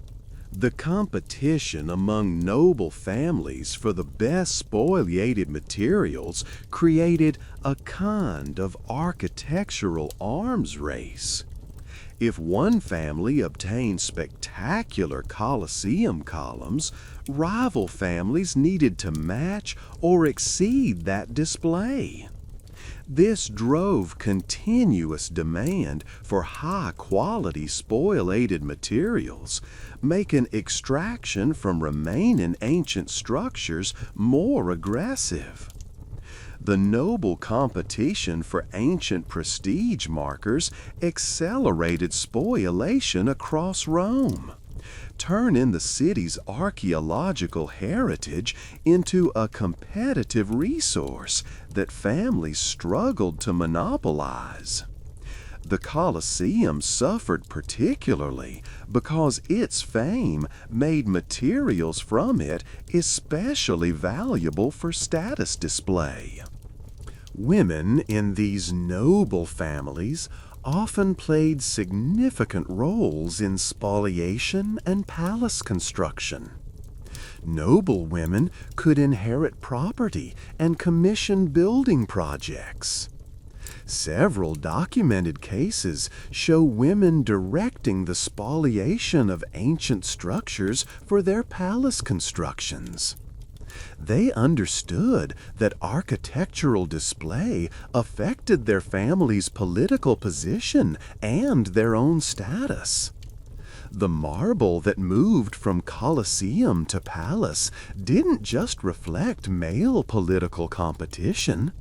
[SPEAKER 1] The competition among noble families for the best spoliated materials created a kind of architectural arms race. If one family obtained spectacular Colosseum columns, rival families needed to match or exceed that display. This drove continuous demand for high-quality spoliated materials, making extraction from remaining ancient structures more aggressive. The noble competition for ancient prestige markers accelerated spoliation across Rome, turning the city's archaeological heritage into a competitive resource that families struggled to monopolize. The Colosseum suffered particularly because its fame made materials from it especially valuable for status display. Women in these noble families often played significant roles in spoliation and palace construction. Noble women could inherit property and commission building projects. Several documented cases show women directing the spoliation of ancient structures for their palace constructions. They understood that architectural display affected their family's political position and their own status. The marble that moved from Colosseum to palace didn't just reflect male political competition.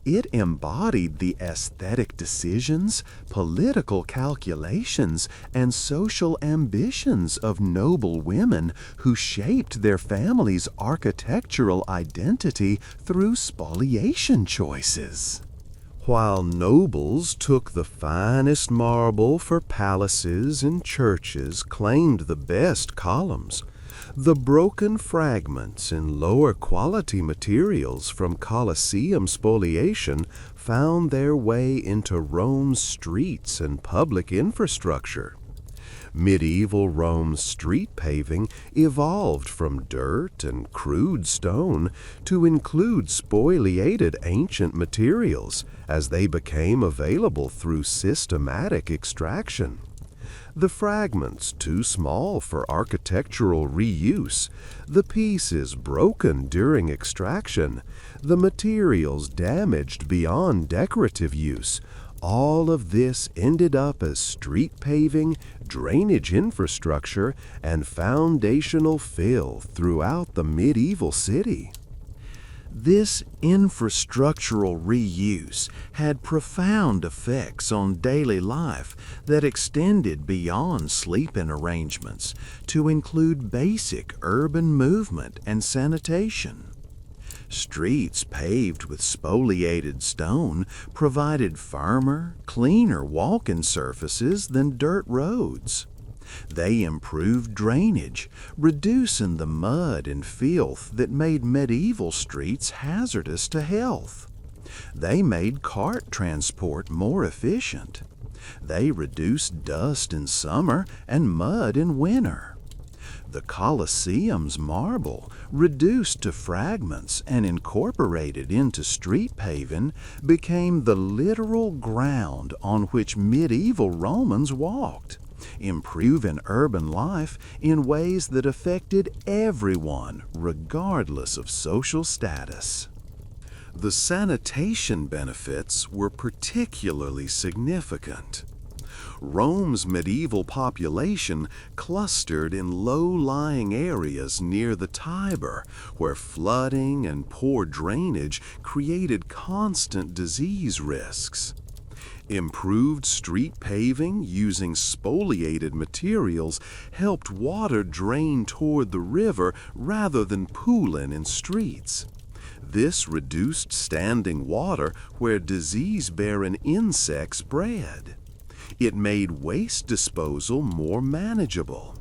[SPEAKER 1] It embodied the aesthetic decisions, political calculations, and social ambitions of noble women who shaped their family's architectural identity through spoliation choices. While nobles took the finest marble for palaces and churches claimed the best columns, the broken fragments and lower quality materials from Colosseum spoliation found their way into Rome's streets and public infrastructure. Medieval Rome's street paving evolved from dirt and crude stone to include spoliated ancient materials as they became available through systematic extraction. The fragments too small for architectural reuse, the pieces broken during extraction, the materials damaged beyond decorative use, all of this ended up as street paving, drainage infrastructure, and foundational fill throughout the medieval city. This infrastructural reuse had profound effects on daily life that extended beyond sleeping arrangements to include basic urban movement and sanitation. Streets paved with spoliated stone provided firmer, cleaner walking surfaces than dirt roads. They improved drainage, reducing the mud and filth that made medieval streets hazardous to health. They made cart transport more efficient. They reduced dust in summer and mud in winter. The Colosseum's marble, reduced to fragments and incorporated into street paving, became the literal ground on which medieval Romans walked, improving urban life in ways that affected everyone, regardless of social status. The sanitation benefits were particularly significant. Rome's medieval population clustered in low-lying areas near the Tiber, where flooding and poor drainage created constant disease risks. Improved street paving using spoliated materials helped water drain toward the river rather than pooling in streets. This reduced standing water where disease-bearing insects bred. It made waste disposal more manageable.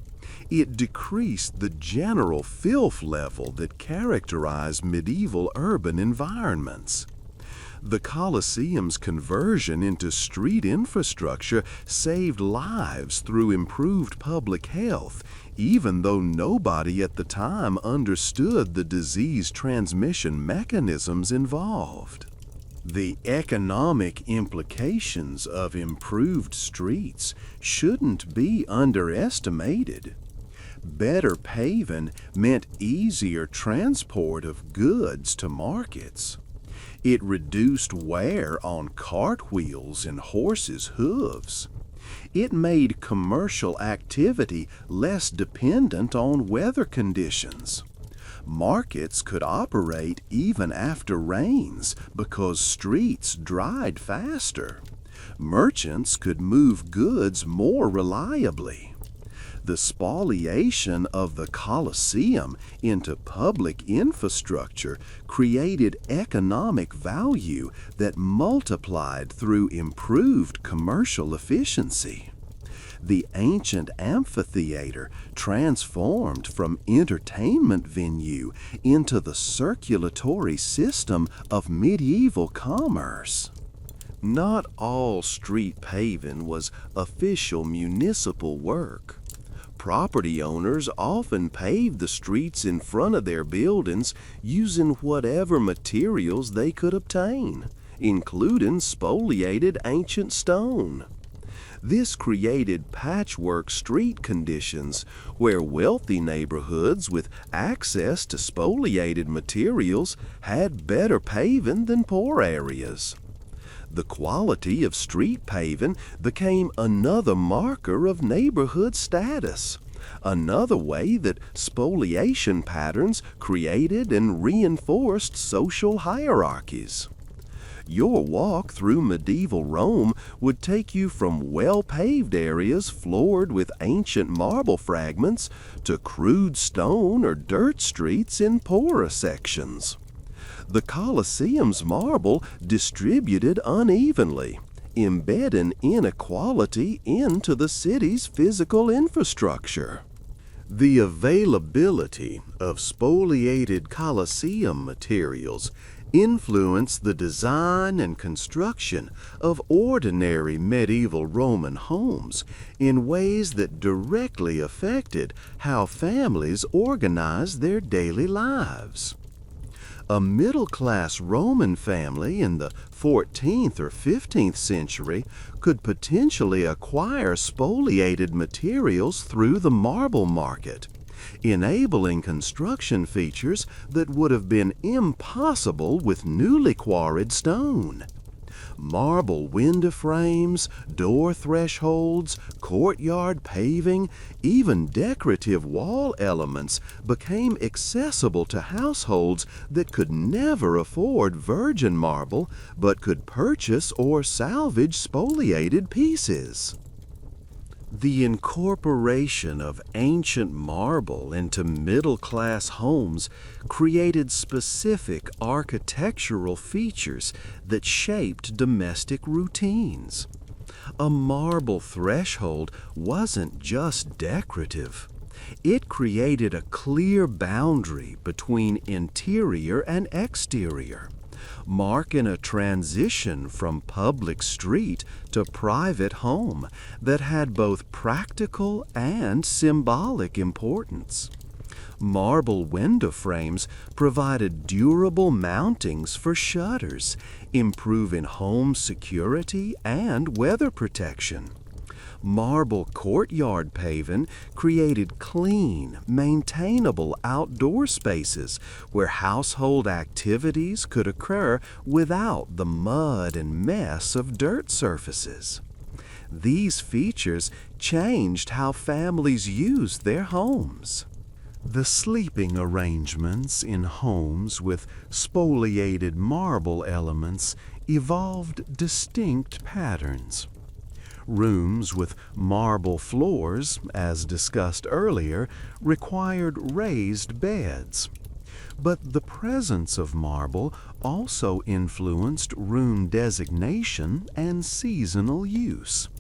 [SPEAKER 1] It decreased the general filth level that characterized medieval urban environments. The Colosseum's conversion into street infrastructure saved lives through improved public health, even though nobody at the time understood the disease transmission mechanisms involved. The economic implications of improved streets shouldn't be underestimated. Better paving meant easier transport of goods to markets. It reduced wear on cart wheels and horses' hooves. It made commercial activity less dependent on weather conditions. Markets could operate even after rains because streets dried faster. Merchants could move goods more reliably. The spoliation of the Colosseum into public infrastructure created economic value that multiplied through improved commercial efficiency. The ancient amphitheater transformed from entertainment venue into the circulatory system of medieval commerce. Not all street paving was official municipal work. Property owners often paved the streets in front of their buildings using whatever materials they could obtain, including spoliated ancient stone. This created patchwork street conditions where wealthy neighborhoods with access to spoliated materials had better paving than poor areas. The quality of street paving became another marker of neighborhood status, another way that spoliation patterns created and reinforced social hierarchies. Your walk through medieval Rome would take you from well-paved areas floored with ancient marble fragments to crude stone or dirt streets in poorer sections. The Colosseum's marble distributed unevenly, embedding inequality into the city's physical infrastructure. The availability of spoliated Colosseum materials influenced the design and construction of ordinary medieval Roman homes in ways that directly affected how families organized their daily lives. A middle-class Roman family in the 14th or 15th century could potentially acquire spoliated materials through the marble market, enabling construction features that would have been impossible with newly quarried stone. Marble window frames, door thresholds, courtyard paving, even decorative wall elements became accessible to households that could never afford virgin marble but could purchase or salvage spoliated pieces. The incorporation of ancient marble into middle-class homes created specific architectural features that shaped domestic routines. A marble threshold wasn't just decorative. It created a clear boundary between interior and exterior, marking a transition from public street to private home that had both practical and symbolic importance. Marble window frames provided durable mountings for shutters, improving home security and weather protection. Marble courtyard paving created clean, maintainable outdoor spaces where household activities could occur without the mud and mess of dirt surfaces. These features changed how families used their homes. The sleeping arrangements in homes with spoliated marble elements evolved distinct patterns. Rooms with marble floors, as discussed earlier, required raised beds. But the presence of marble also influenced room designation and seasonal use.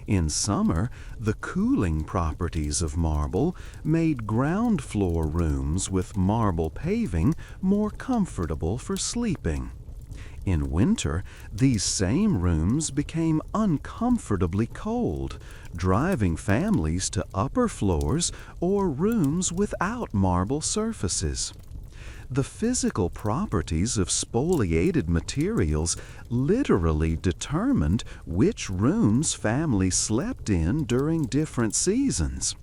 [SPEAKER 1] In summer, the cooling properties of marble made ground floor rooms with marble paving more comfortable for sleeping. In winter, these same rooms became uncomfortably cold, driving families to upper floors or rooms without marble surfaces. The physical properties of spoliated materials literally determined which rooms families slept in during different seasons,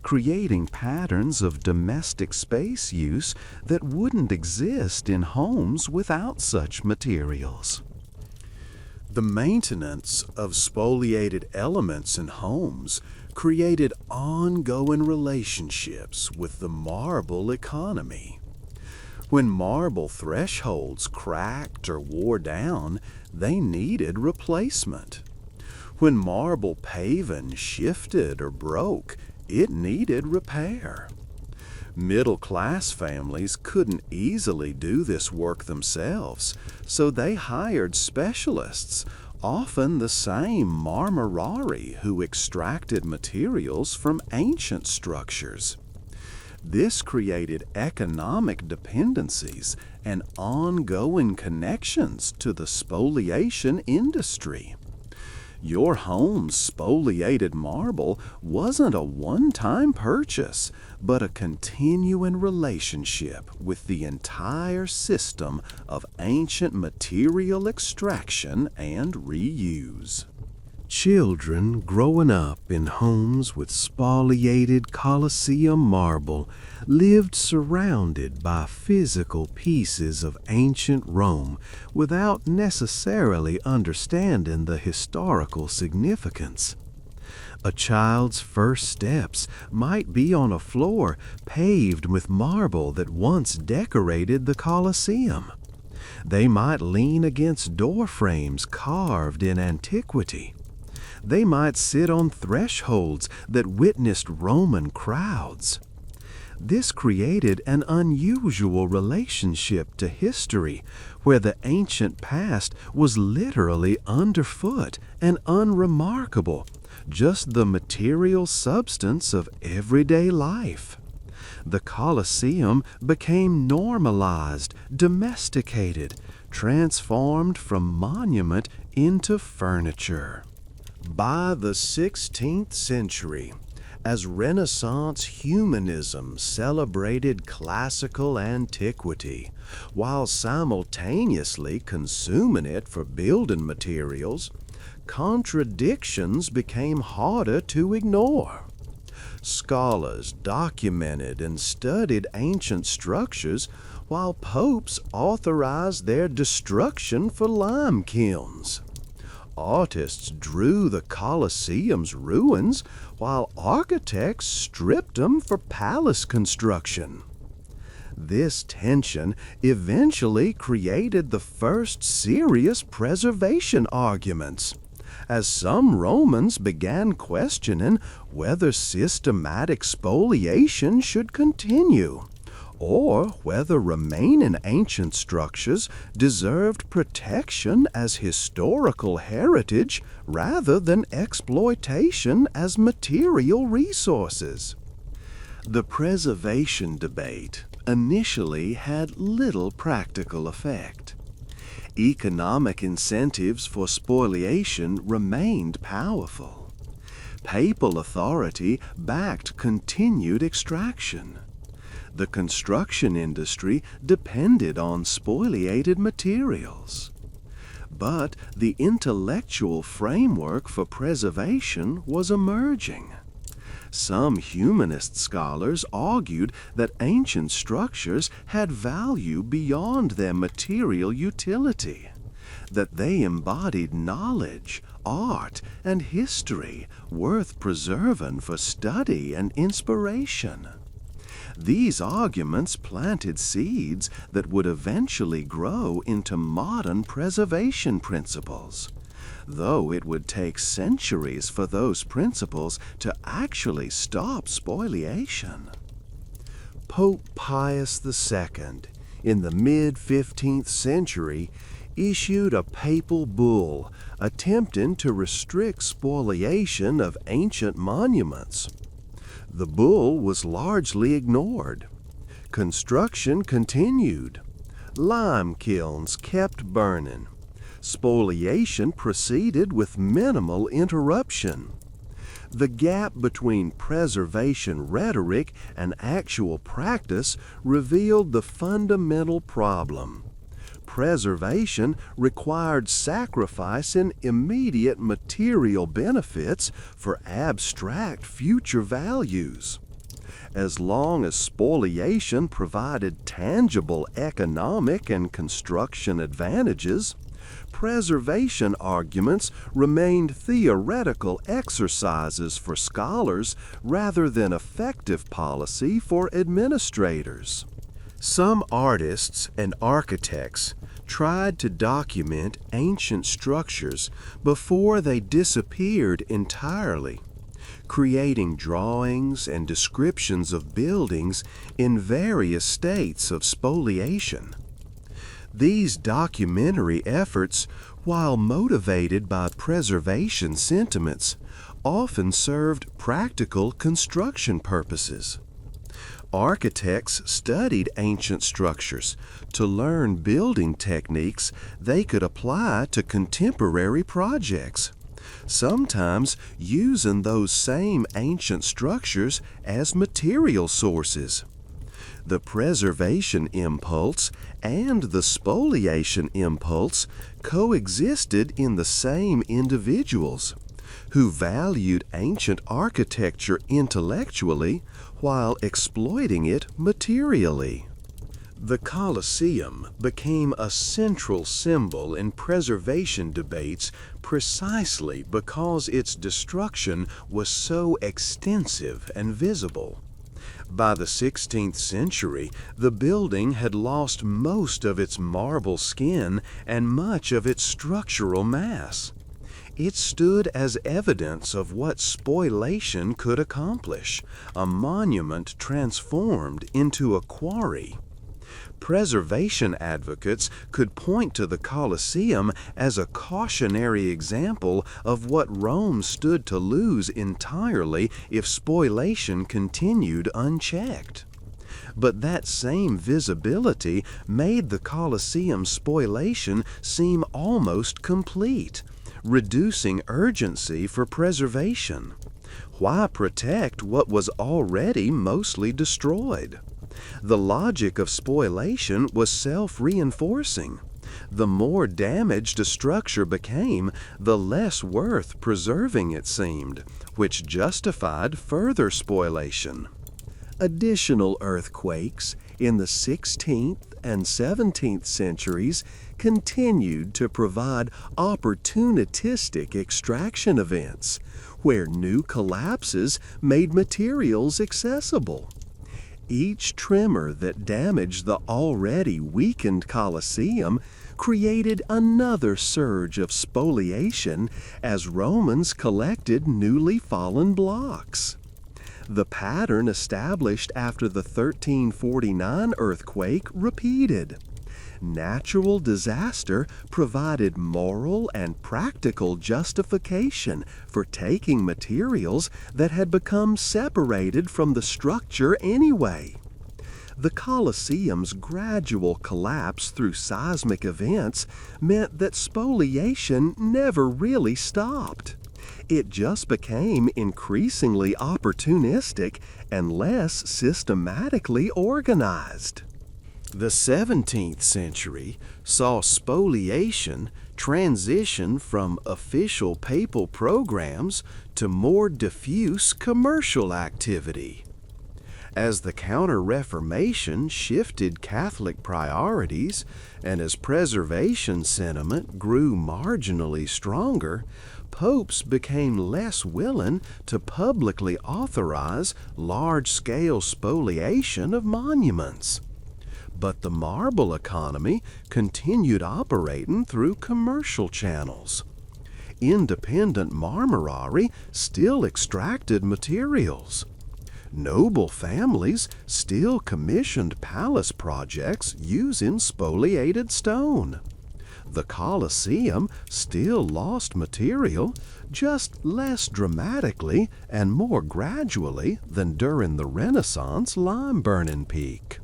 [SPEAKER 1] creating patterns of domestic space use that wouldn't exist in homes without such materials. The maintenance of spoliated elements in homes created ongoing relationships with the marble economy. When marble thresholds cracked or wore down, they needed replacement. When marble paving shifted or broke, it needed repair. Middle-class families couldn't easily do this work themselves, so they hired specialists, often the same marmorari who extracted materials from ancient structures. This created economic dependencies and ongoing connections to the spoliation industry. Your home's spoliated marble wasn't a one-time purchase, but a continuing relationship with the entire system of ancient material extraction and reuse. Children growing up in homes with spoliated Colosseum marble lived surrounded by physical pieces of ancient Rome without necessarily understanding the historical significance. A child's first steps might be on a floor paved with marble that once decorated the Colosseum. They might lean against door frames carved in antiquity. They might sit on thresholds that witnessed Roman crowds. This created an unusual relationship to history, where the ancient past was literally underfoot and unremarkable, just the material substance of everyday life. The Colosseum became normalized, domesticated, transformed from monument into furniture. By the 16th century, as Renaissance humanism celebrated classical antiquity, while simultaneously consuming it for building materials, contradictions became harder to ignore. Scholars documented and studied ancient structures, while popes authorized their destruction for lime kilns. Artists drew the Colosseum's ruins, while architects stripped them for palace construction. This tension eventually created the first serious preservation arguments, as some Romans began questioning whether systematic spoliation should continue, or whether remaining ancient structures deserved protection as historical heritage rather than exploitation as material resources. The preservation debate initially had little practical effect. Economic incentives for spoliation remained powerful. Papal authority backed continued extraction. The construction industry depended on spoliated materials. But the intellectual framework for preservation was emerging. Some humanist scholars argued that ancient structures had value beyond their material utility, that they embodied knowledge, art, and history worth preserving for study and inspiration. These arguments planted seeds that would eventually grow into modern preservation principles, though it would take centuries for those principles to actually stop spoliation. Pope Pius II, in the mid-15th century, issued a papal bull attempting to restrict spoliation of ancient monuments. The bull was largely ignored. Construction continued. Lime kilns kept burning. Spoliation proceeded with minimal interruption. The gap between preservation rhetoric and actual practice revealed the fundamental problem. Preservation required sacrificing immediate material benefits for abstract future values. As long as spoliation provided tangible economic and construction advantages, preservation arguments remained theoretical exercises for scholars rather than effective policy for administrators. Some artists and architects tried to document ancient structures before they disappeared entirely, creating drawings and descriptions of buildings in various states of spoliation. These documentary efforts, while motivated by preservation sentiments, often served practical construction purposes. Architects studied ancient structures to learn building techniques they could apply to contemporary projects, sometimes using those same ancient structures as material sources. The preservation impulse and the spoliation impulse coexisted in the same individuals, who valued ancient architecture intellectually while exploiting it materially. The Colosseum became a central symbol in preservation debates precisely because its destruction was so extensive and visible. By the 16th century, the building had lost most of its marble skin and much of its structural mass. It stood as evidence of what spoliation could accomplish, a monument transformed into a quarry. Preservation advocates could point to the Colosseum as a cautionary example of what Rome stood to lose entirely if spoliation continued unchecked. But that same visibility made the Colosseum spoliation seem almost complete, reducing urgency for preservation. Why protect what was already mostly destroyed? The logic of spoliation was self-reinforcing. The more damaged a structure became, the less worth preserving it seemed, which justified further spoliation. Additional earthquakes in the 16th and 17th centuries continued to provide opportunistic extraction events, where new collapses made materials accessible. Each tremor that damaged the already weakened Colosseum created another surge of spoliation as Romans collected newly fallen blocks. The pattern established after the 1349 earthquake repeated. Natural disaster provided moral and practical justification for taking materials that had become separated from the structure anyway. The Colosseum's gradual collapse through seismic events meant that spoliation never really stopped. It just became increasingly opportunistic and less systematically organized. The 17th century saw spoliation transition from official papal programs to more diffuse commercial activity. As the Counter-Reformation shifted Catholic priorities and as preservation sentiment grew marginally stronger, popes became less willing to publicly authorize large-scale spoliation of monuments. But the marble economy continued operating through commercial channels. Independent marmorari still extracted materials. Noble families still commissioned palace projects using spoliated stone. The Colosseum still lost material, just less dramatically and more gradually than during the Renaissance lime-burning peak.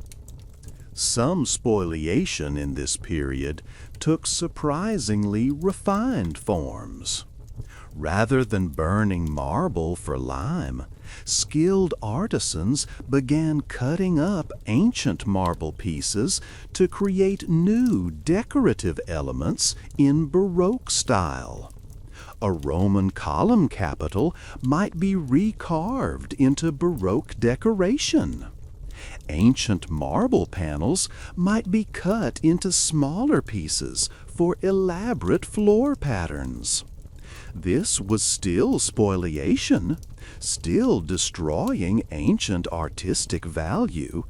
[SPEAKER 1] Some spoliation in this period took surprisingly refined forms. Rather than burning marble for lime, skilled artisans began cutting up ancient marble pieces to create new decorative elements in Baroque style. A Roman column capital might be recarved into Baroque decoration. Ancient marble panels might be cut into smaller pieces for elaborate floor patterns. This was still spoliation, still destroying ancient artistic value,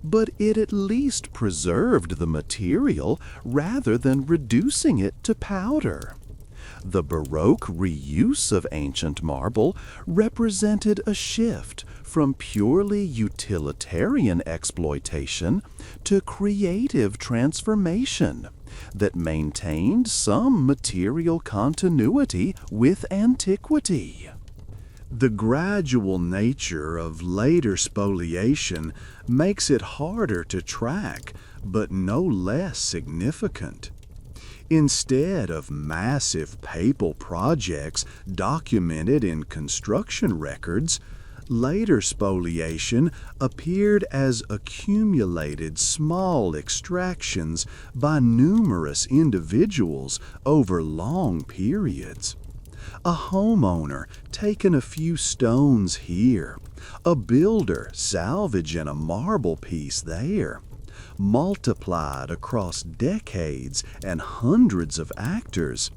[SPEAKER 1] but it at least preserved the material rather than reducing it to powder. The Baroque reuse of ancient marble represented a shift from purely utilitarian exploitation to creative transformation that maintained some material continuity with antiquity. The gradual nature of later spoliation makes it harder to track, but no less significant. Instead of massive papal projects documented in construction records, later spoliation appeared as accumulated small extractions by numerous individuals over long periods. A homeowner taking a few stones here, a builder salvaging a marble piece there, multiplied across decades and hundreds of actors,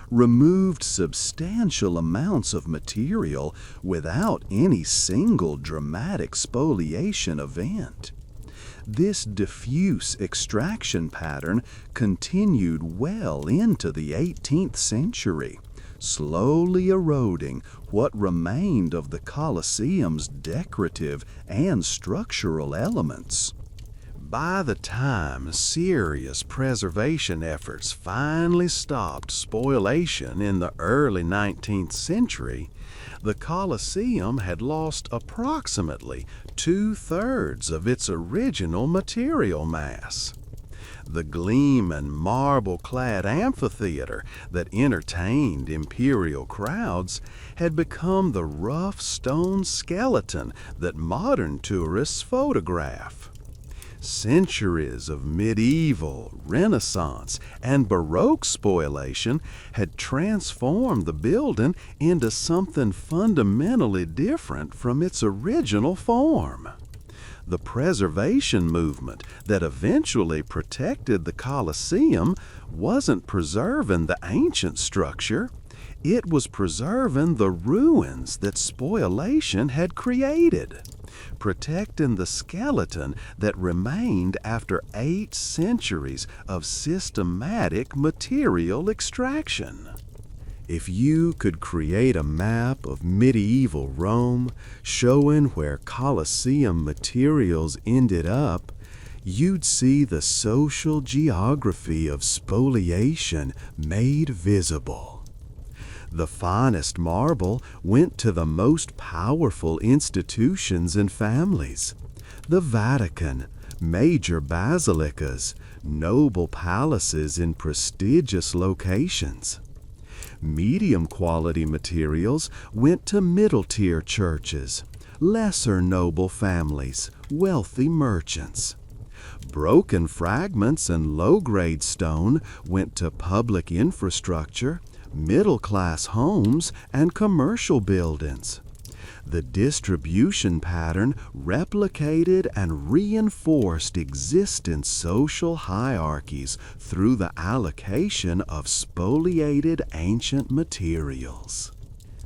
[SPEAKER 1] removed substantial amounts of material without any single dramatic spoliation event. This diffuse extraction pattern continued well into the 18th century, slowly eroding what remained of the Colosseum's decorative and structural elements. By the time serious preservation efforts finally stopped spoliation in the early 19th century, the Colosseum had lost approximately 2/3 of its original material mass. The gleaming marble-clad amphitheater that entertained imperial crowds had become the rough stone skeleton that modern tourists photograph. Centuries of medieval, Renaissance, and Baroque spoliation had transformed the building into something fundamentally different from its original form. The preservation movement that eventually protected the Colosseum wasn't preserving the ancient structure, it was preserving the ruins that spoliation had created, protecting the skeleton that remained after 8 centuries of systematic material extraction. If you could create a map of medieval Rome showing where Colosseum materials ended up, you'd see the social geography of spoliation made visible. The finest marble went to the most powerful institutions and families: the Vatican, major basilicas, noble palaces in prestigious locations. Medium-quality materials went to middle-tier churches, lesser noble families, wealthy merchants. Broken fragments and low-grade stone went to public infrastructure, middle-class homes, and commercial buildings. The distribution pattern replicated and reinforced existing social hierarchies through the allocation of spoliated ancient materials.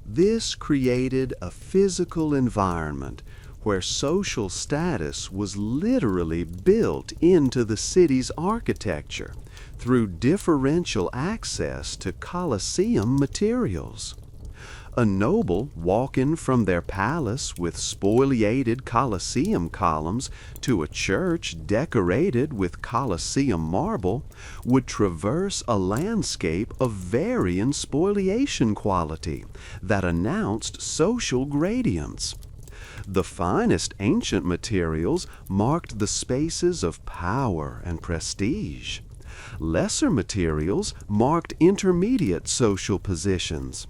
[SPEAKER 1] This created a physical environment where social status was literally built into the city's architecture through differential access to Colosseum materials. A noble walking from their palace with spoliated Colosseum columns to a church decorated with Colosseum marble would traverse a landscape of varying spoliation quality that announced social gradients. The finest ancient materials marked the spaces of power and prestige. Lesser materials marked intermediate social positions.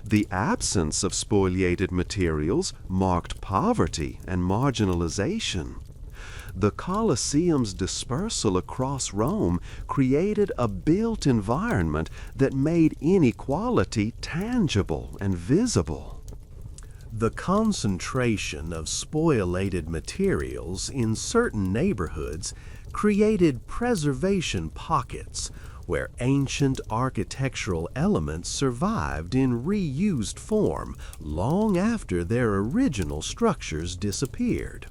[SPEAKER 1] The absence of spoliated materials marked poverty and marginalization. The Colosseum's dispersal across Rome created a built environment that made inequality tangible and visible. The concentration of spoliated materials in certain neighborhoods created preservation pockets where ancient architectural elements survived in reused form long after their original structures disappeared.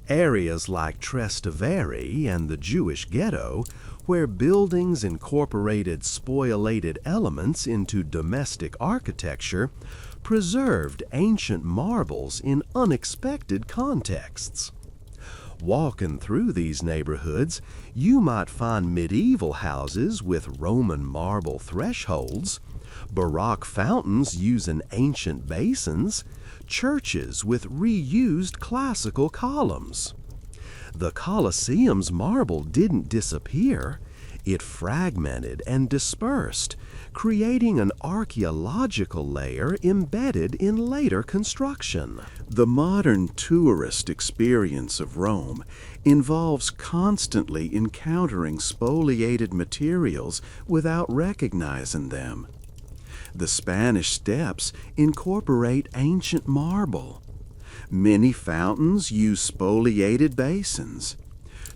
[SPEAKER 1] Areas like Trastevere and the Jewish ghetto, where buildings incorporated spoliated elements into domestic architecture, preserved ancient marbles in unexpected contexts. Walking through these neighborhoods, you might find medieval houses with Roman marble thresholds, Baroque fountains using ancient basins, churches with reused classical columns. The Colosseum's marble didn't disappear. It fragmented and dispersed, creating an archaeological layer embedded in later construction. The modern tourist experience of Rome involves constantly encountering spoliated materials without recognizing them. The Spanish Steps incorporate ancient marble. Many fountains use spoliated basins.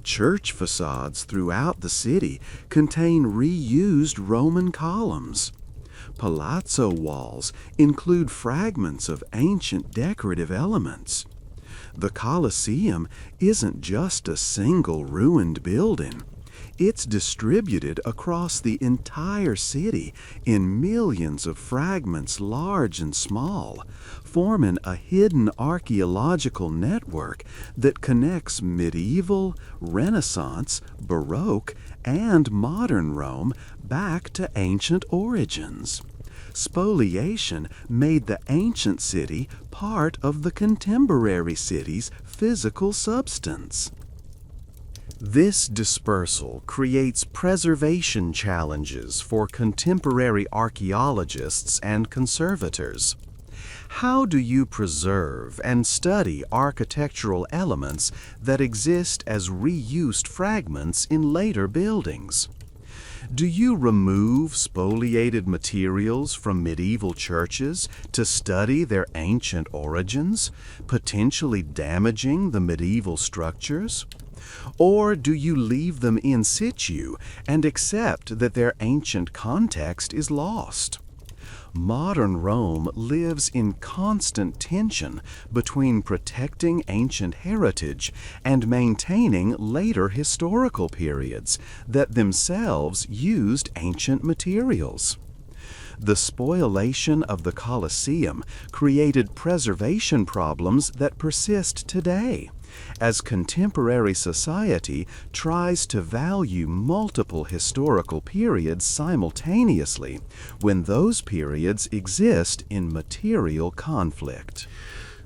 [SPEAKER 1] Church facades throughout the city contain reused Roman columns. Palazzo walls include fragments of ancient decorative elements. The Colosseum isn't just a single ruined building. It's distributed across the entire city in millions of fragments large and small, forming a hidden archaeological network that connects medieval, Renaissance, Baroque, and modern Rome back to ancient origins. Spoliation made the ancient city part of the contemporary city's physical substance. This dispersal creates preservation challenges for contemporary archaeologists and conservators. How do you preserve and study architectural elements that exist as reused fragments in later buildings? Do you remove spoliated materials from medieval churches to study their ancient origins, potentially damaging the medieval structures? Or do you leave them in situ and accept that their ancient context is lost? Modern Rome lives in constant tension between protecting ancient heritage and maintaining later historical periods that themselves used ancient materials. The spoliation of the Colosseum created preservation problems that persist today, as contemporary society tries to value multiple historical periods simultaneously when those periods exist in material conflict.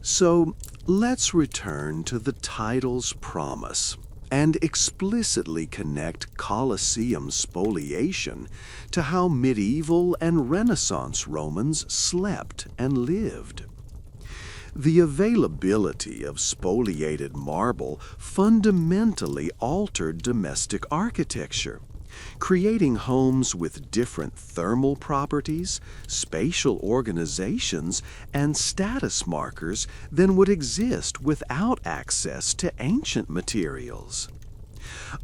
[SPEAKER 1] So let's return to the title's promise and explicitly connect Colosseum spoliation to how medieval and Renaissance Romans slept and lived. The availability of spoliated marble fundamentally altered domestic architecture, creating homes with different thermal properties, spatial organizations, and status markers than would exist without access to ancient materials.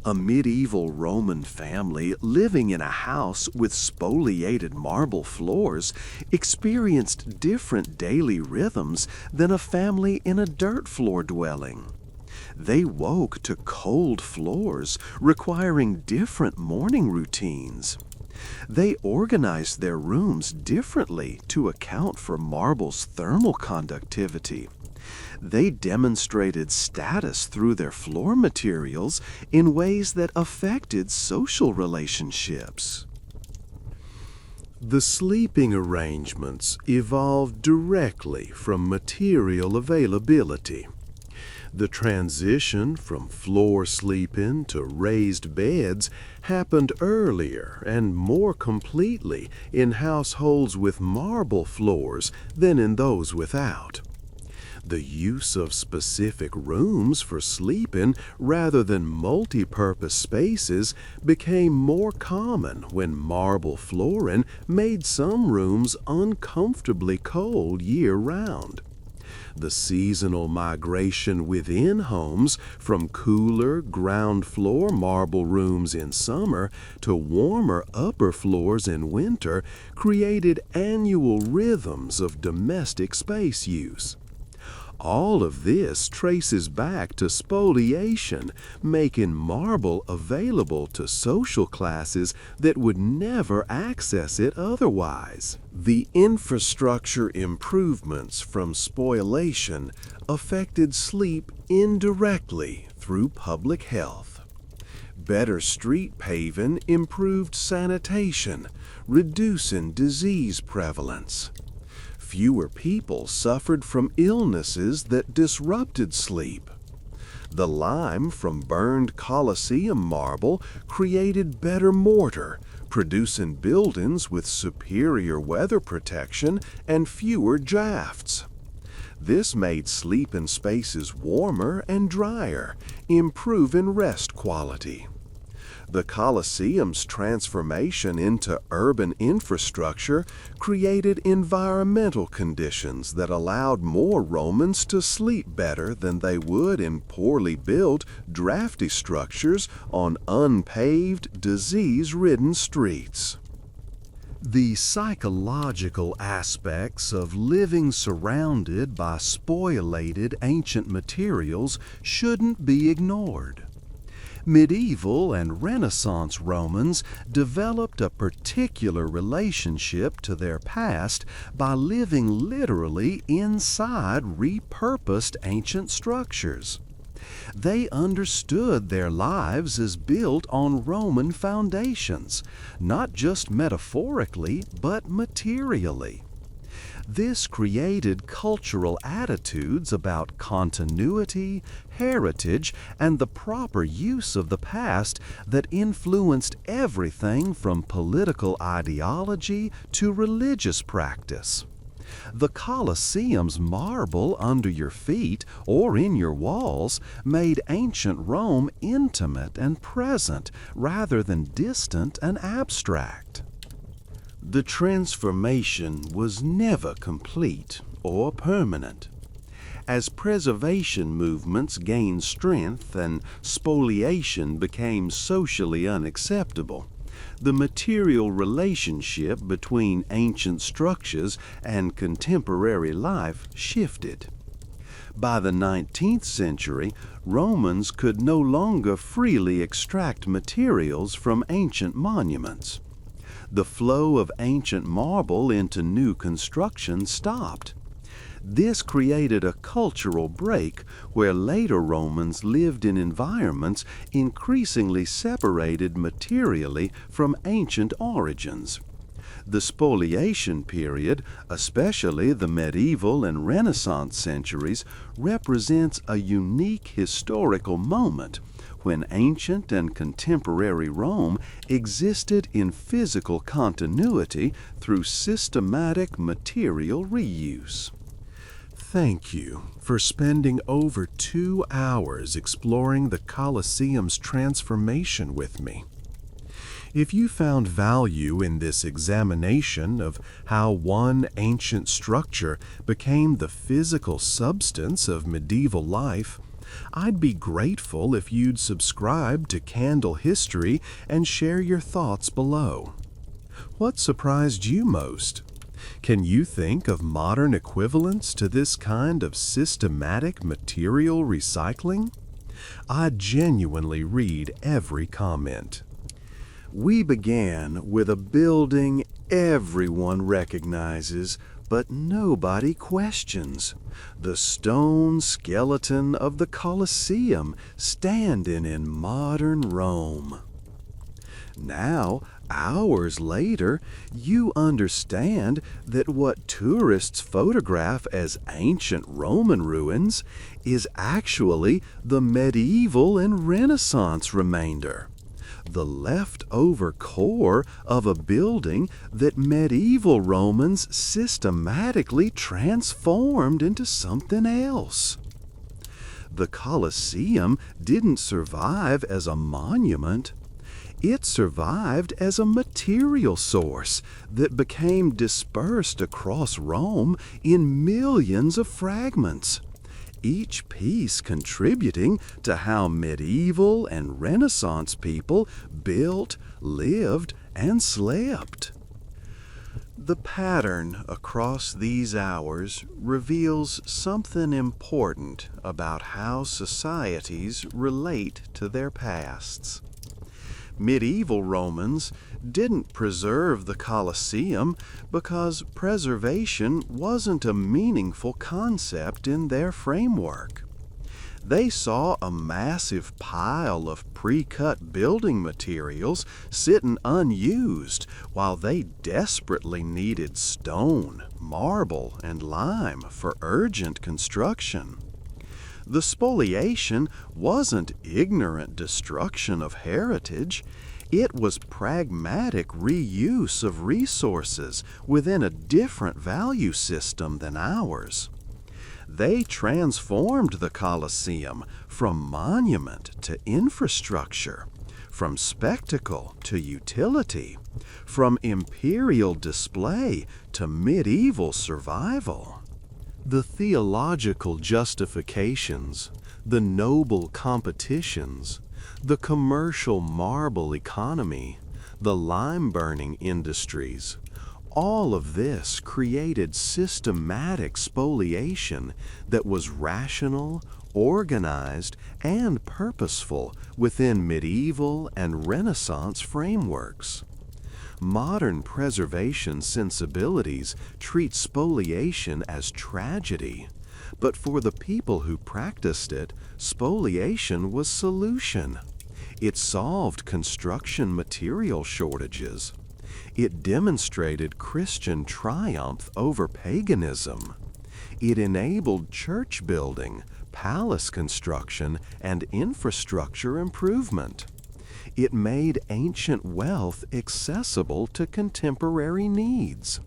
[SPEAKER 1] A medieval Roman family living in a house with spoliated marble floors experienced different daily rhythms than a family in a dirt floor dwelling. They woke to cold floors, requiring different morning routines. They organized their rooms differently to account for marble's thermal conductivity. They demonstrated status through their floor materials in ways that affected social relationships. The sleeping arrangements evolved directly from material availability. The transition from floor sleeping to raised beds happened earlier and more completely in households with marble floors than in those without. The use of specific rooms for sleeping rather than multi-purpose spaces became more common when marble flooring made some rooms uncomfortably cold year-round. The seasonal migration within homes from cooler ground floor marble rooms in summer to warmer upper floors in winter created annual rhythms of domestic space use. All of this traces back to spoliation, making marble available to social classes that would never access it otherwise. The infrastructure improvements from spoliation affected sleep indirectly through public health. Better street paving improved sanitation, reducing disease prevalence. Fewer people suffered from illnesses that disrupted sleep. The lime from burned Colosseum marble created better mortar, producing buildings with superior weather protection and fewer drafts. This made sleeping spaces warmer and drier, improving rest quality. The Colosseum's transformation into urban infrastructure created environmental conditions that allowed more Romans to sleep better than they would in poorly built, drafty structures on unpaved, disease-ridden streets. The psychological aspects of living surrounded by spoliated ancient materials shouldn't be ignored. Medieval and Renaissance Romans developed a particular relationship to their past by living literally inside repurposed ancient structures. They understood their lives as built on Roman foundations, not just metaphorically, but materially. This created cultural attitudes about continuity, heritage, and the proper use of the past that influenced everything from political ideology to religious practice. The Colosseum's marble under your feet or in your walls made ancient Rome intimate and present rather than distant and abstract. The transformation was never complete or permanent. As preservation movements gained strength and spoliation became socially unacceptable, the material relationship between ancient structures and contemporary life shifted. By the 19th century, Romans could no longer freely extract materials from ancient monuments. The flow of ancient marble into new construction stopped. This created a cultural break where later Romans lived in environments increasingly separated materially from ancient origins. The spoliation period, especially the medieval and Renaissance centuries, represents a unique historical moment when ancient and contemporary Rome existed in physical continuity through systematic material reuse. Thank you for spending over 2 hours exploring the Colosseum's transformation with me. If you found value in this examination of how one ancient structure became the physical substance of medieval life, I'd be grateful if you'd subscribe to Candle History and share your thoughts below. What surprised you most? Can you think of modern equivalents to this kind of systematic material recycling? I genuinely read every comment. We began with a building everyone recognizes, but nobody questions. The stone skeleton of the Colosseum standing in modern Rome. Now, hours later, you understand that what tourists photograph as ancient Roman ruins is actually the medieval and Renaissance remainder. The leftover core of a building that medieval Romans systematically transformed into something else. The Colosseum didn't survive as a monument. It survived as a material source that became dispersed across Rome in millions of fragments, each piece contributing to how medieval and Renaissance people built, lived, and slept. The pattern across these hours reveals something important about how societies relate to their pasts. Medieval Romans didn't preserve the Colosseum because preservation wasn't a meaningful concept in their framework. They saw a massive pile of pre-cut building materials sitting unused while they desperately needed stone, marble, and lime for urgent construction. The spoliation wasn't ignorant destruction of heritage. It was pragmatic reuse of resources within a different value system than ours. They transformed the Colosseum from monument to infrastructure, from spectacle to utility, from imperial display to medieval survival. The theological justifications, the noble competitions, the commercial marble economy, the lime-burning industries, All of this created systematic spoliation that was rational, organized, and purposeful within medieval and Renaissance frameworks. Modern preservation sensibilities treat spoliation as tragedy, but for the people who practiced it, spoliation was solution. It solved construction material shortages. It demonstrated Christian triumph over paganism. It enabled church building, palace construction, and infrastructure improvement. It made ancient wealth accessible to contemporary needs.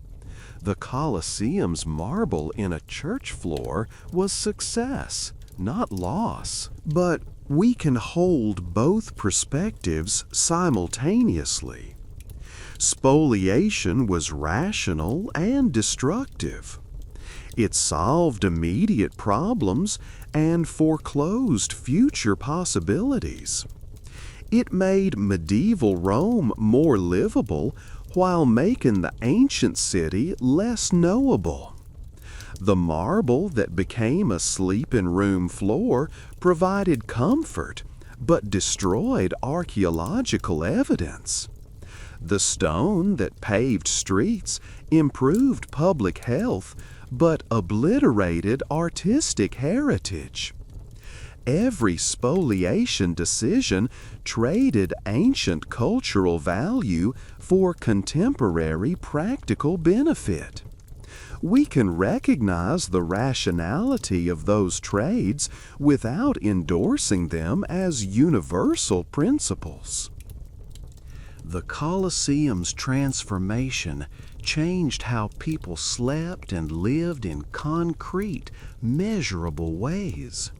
[SPEAKER 1] The Colosseum's marble in a church floor was success, not loss. But we can hold both perspectives simultaneously. Spoliation was rational and destructive. It solved immediate problems and foreclosed future possibilities. It made medieval Rome more livable while making the ancient city less knowable. The marble that became a sleep-in-room floor provided comfort, but destroyed archaeological evidence. The stone that paved streets improved public health, but obliterated artistic heritage. Every spoliation decision traded ancient cultural value for contemporary practical benefit. We can recognize the rationality of those trades without endorsing them as universal principles. The Colosseum's transformation changed how people slept and lived in concrete, measurable ways.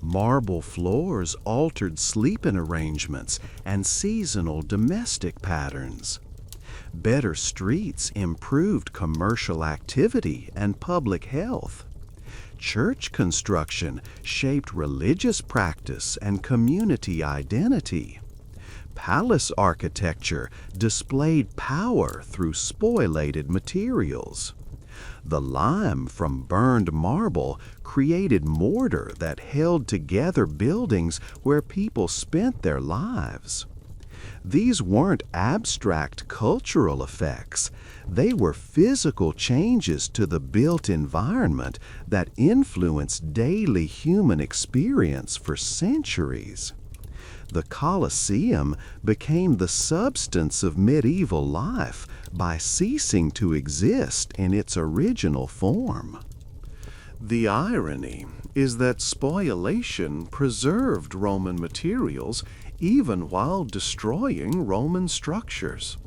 [SPEAKER 1] Marble floors altered sleeping arrangements and seasonal domestic patterns. Better streets improved commercial activity and public health. Church construction shaped religious practice and community identity. Palace architecture displayed power through spoliated materials. The lime from burned marble created mortar that held together buildings where people spent their lives. These weren't abstract cultural effects. They were physical changes to the built environment that influenced daily human experience for centuries. The Colosseum became the substance of medieval life by ceasing to exist in its original form. The irony is that spoliation preserved Roman materials even while destroying Roman structures.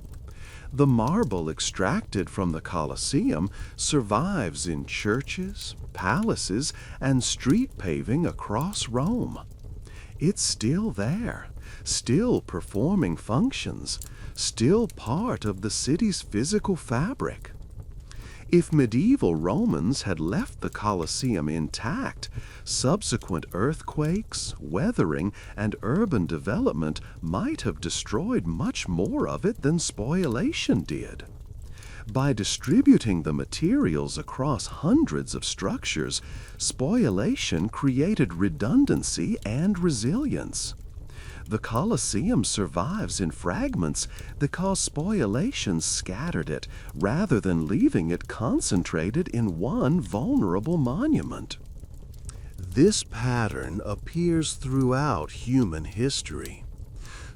[SPEAKER 1] The marble extracted from the Colosseum survives in churches, palaces, and street paving across Rome. It's still there, still performing functions, still part of the city's physical fabric. If medieval Romans had left the Colosseum intact, subsequent earthquakes, weathering, and urban development might have destroyed much more of it than spoliation did. By distributing the materials across hundreds of structures, spoliation created redundancy and resilience. The Colosseum survives in fragments because spoliation scattered it rather than leaving it concentrated in one vulnerable monument. This pattern appears throughout human history.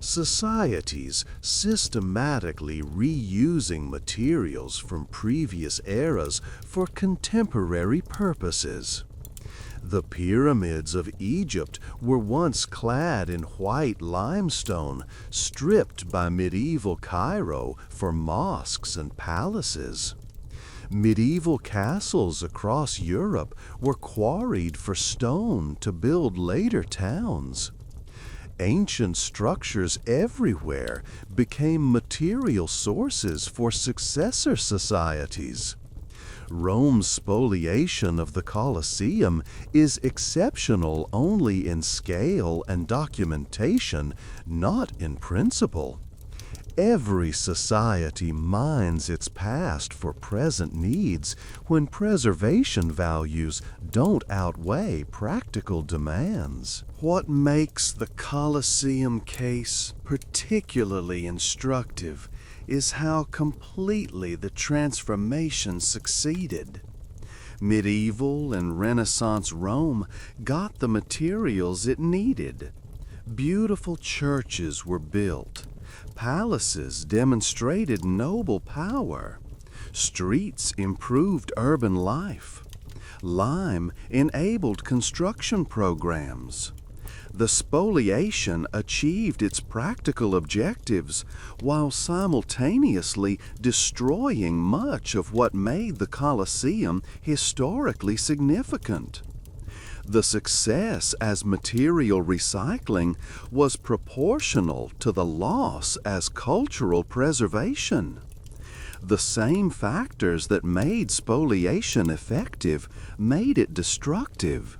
[SPEAKER 1] Societies systematically reusing materials from previous eras for contemporary purposes. The pyramids of Egypt were once clad in white limestone, stripped by medieval Cairo for mosques and palaces. Medieval castles across Europe were quarried for stone to build later towns. Ancient structures everywhere became material sources for successor societies. Rome's spoliation of the Colosseum is exceptional only in scale and documentation, not in principle. Every society mines its past for present needs when preservation values don't outweigh practical demands. What makes the Colosseum case particularly instructive is how completely the transformation succeeded. Medieval and Renaissance Rome got the materials it needed. Beautiful churches were built. Palaces demonstrated noble power. Streets improved urban life. Lime enabled construction programs. The spoliation achieved its practical objectives while simultaneously destroying much of what made the Colosseum historically significant. The success as material recycling was proportional to the loss as cultural preservation. The same factors that made spoliation effective made it destructive.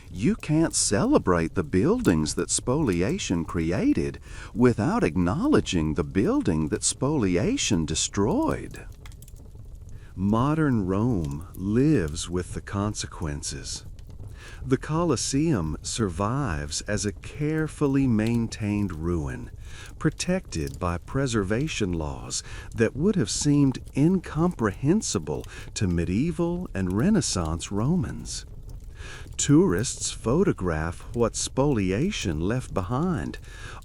[SPEAKER 1] You can't celebrate the buildings that spoliation created without acknowledging the building that spoliation destroyed. Modern Rome lives with the consequences. The Colosseum survives as a carefully maintained ruin, protected by preservation laws that would have seemed incomprehensible to medieval and Renaissance Romans. Tourists photograph what spoliation left behind,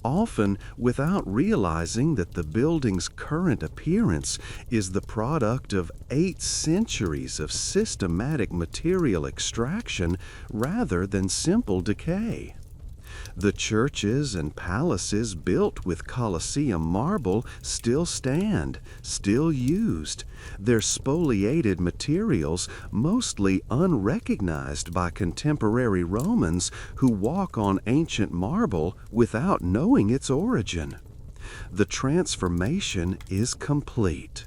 [SPEAKER 1] often without realizing that the building's current appearance is the product of 8 centuries of systematic material extraction rather than simple decay. The churches and palaces built with Colosseum marble still stand, still used, their spoliated materials mostly unrecognized by contemporary Romans who walk on ancient marble without knowing its origin. The transformation is complete.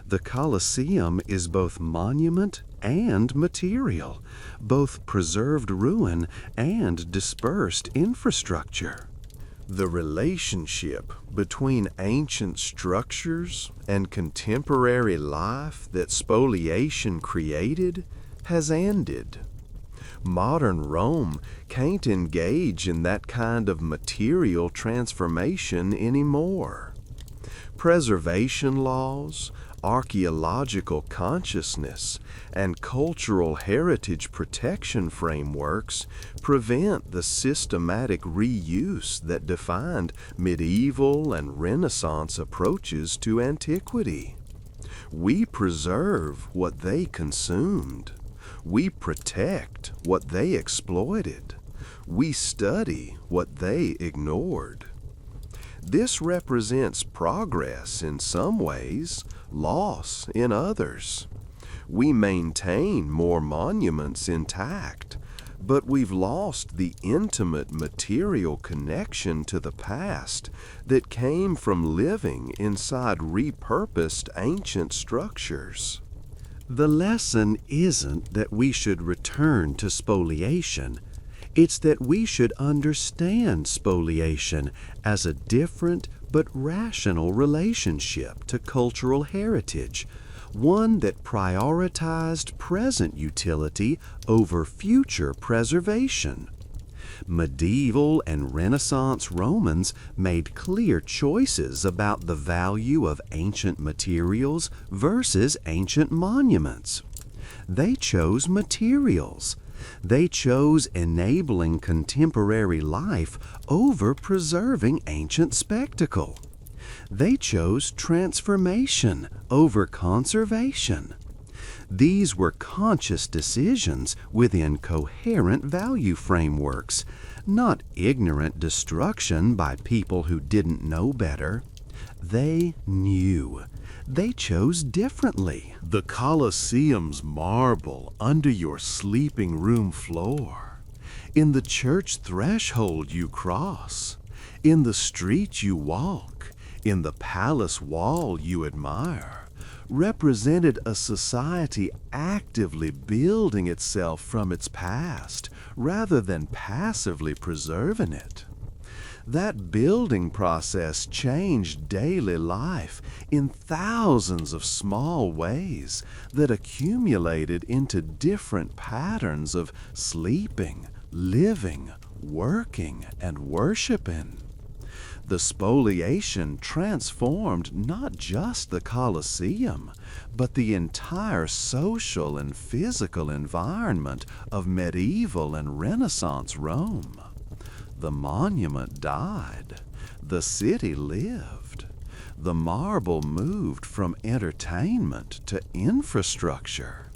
[SPEAKER 1] The Colosseum is both monument and material, both preserved ruin and dispersed infrastructure. The relationship between ancient structures and contemporary life that spoliation created has ended. Modern Rome can't engage in that kind of material transformation anymore. Preservation laws, archaeological consciousness, and cultural heritage protection frameworks prevent the systematic reuse that defined medieval and Renaissance approaches to antiquity. We preserve what they consumed. We protect what they exploited. We study what they ignored. This represents progress in some ways, loss in others. We maintain more monuments intact, but we've lost the intimate material connection to the past that came from living inside repurposed ancient structures. The lesson isn't that we should return to spoliation. It's that we should understand spoliation as a different but rational relationship to cultural heritage, one that prioritized present utility over future preservation. Medieval and Renaissance Romans made clear choices about the value of ancient materials versus ancient monuments. They chose materials. They chose enabling contemporary life over preserving ancient spectacle. They chose transformation over conservation. These were conscious decisions within coherent value frameworks, not ignorant destruction by people who didn't know better. They knew. They chose differently. The Colosseum's marble under your sleeping room floor, in the church threshold you cross, in the street you walk, in the palace wall you admire, represented a society actively building itself from its past rather than passively preserving it. That building process changed daily life in thousands of small ways that accumulated into different patterns of sleeping, living, working, and worshiping. The spoliation transformed not just the Colosseum, but the entire social and physical environment of medieval and Renaissance Rome. The monument died. The city lived. The marble moved from entertainment to infrastructure.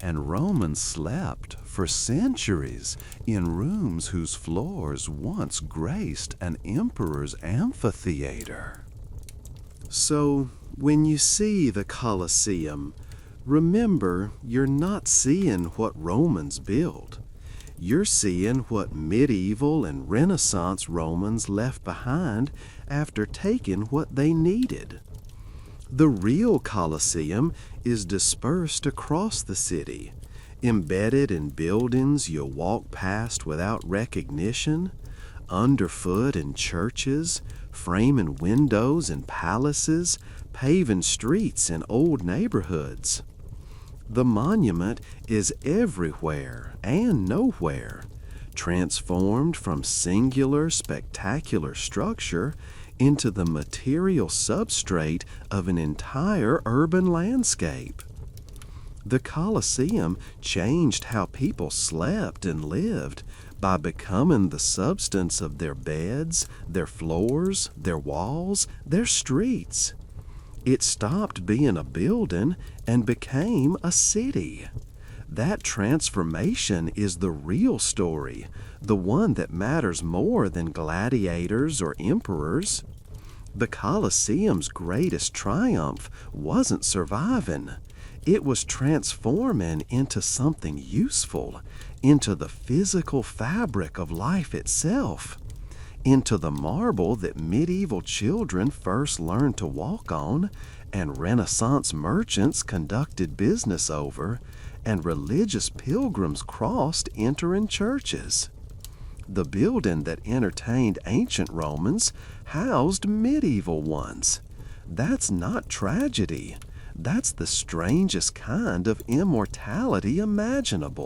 [SPEAKER 1] And Romans slept for centuries in rooms whose floors once graced an emperor's amphitheater. So, when you see the Colosseum, remember you're not seeing what Romans built. You're seeing what medieval and Renaissance Romans left behind after taking what they needed. The real Colosseum is dispersed across the city, embedded in buildings you'll walk past without recognition, underfoot in churches, framing windows in palaces, paving streets in old neighborhoods. The monument is everywhere and nowhere, transformed from singular, spectacular structure into the material substrate of an entire urban landscape. The Colosseum changed how people slept and lived by becoming the substance of their beds, their floors, their walls, their streets. It stopped being a building and became a city. That transformation is the real story, the one that matters more than gladiators or emperors. The Colosseum's greatest triumph wasn't surviving. It was transforming into something useful, into the physical fabric of life itself, into the marble that medieval children first learned to walk on, and Renaissance merchants conducted business over, and religious pilgrims crossed entering churches. The building that entertained ancient Romans housed medieval ones. That's not tragedy. That's the strangest kind of immortality imaginable.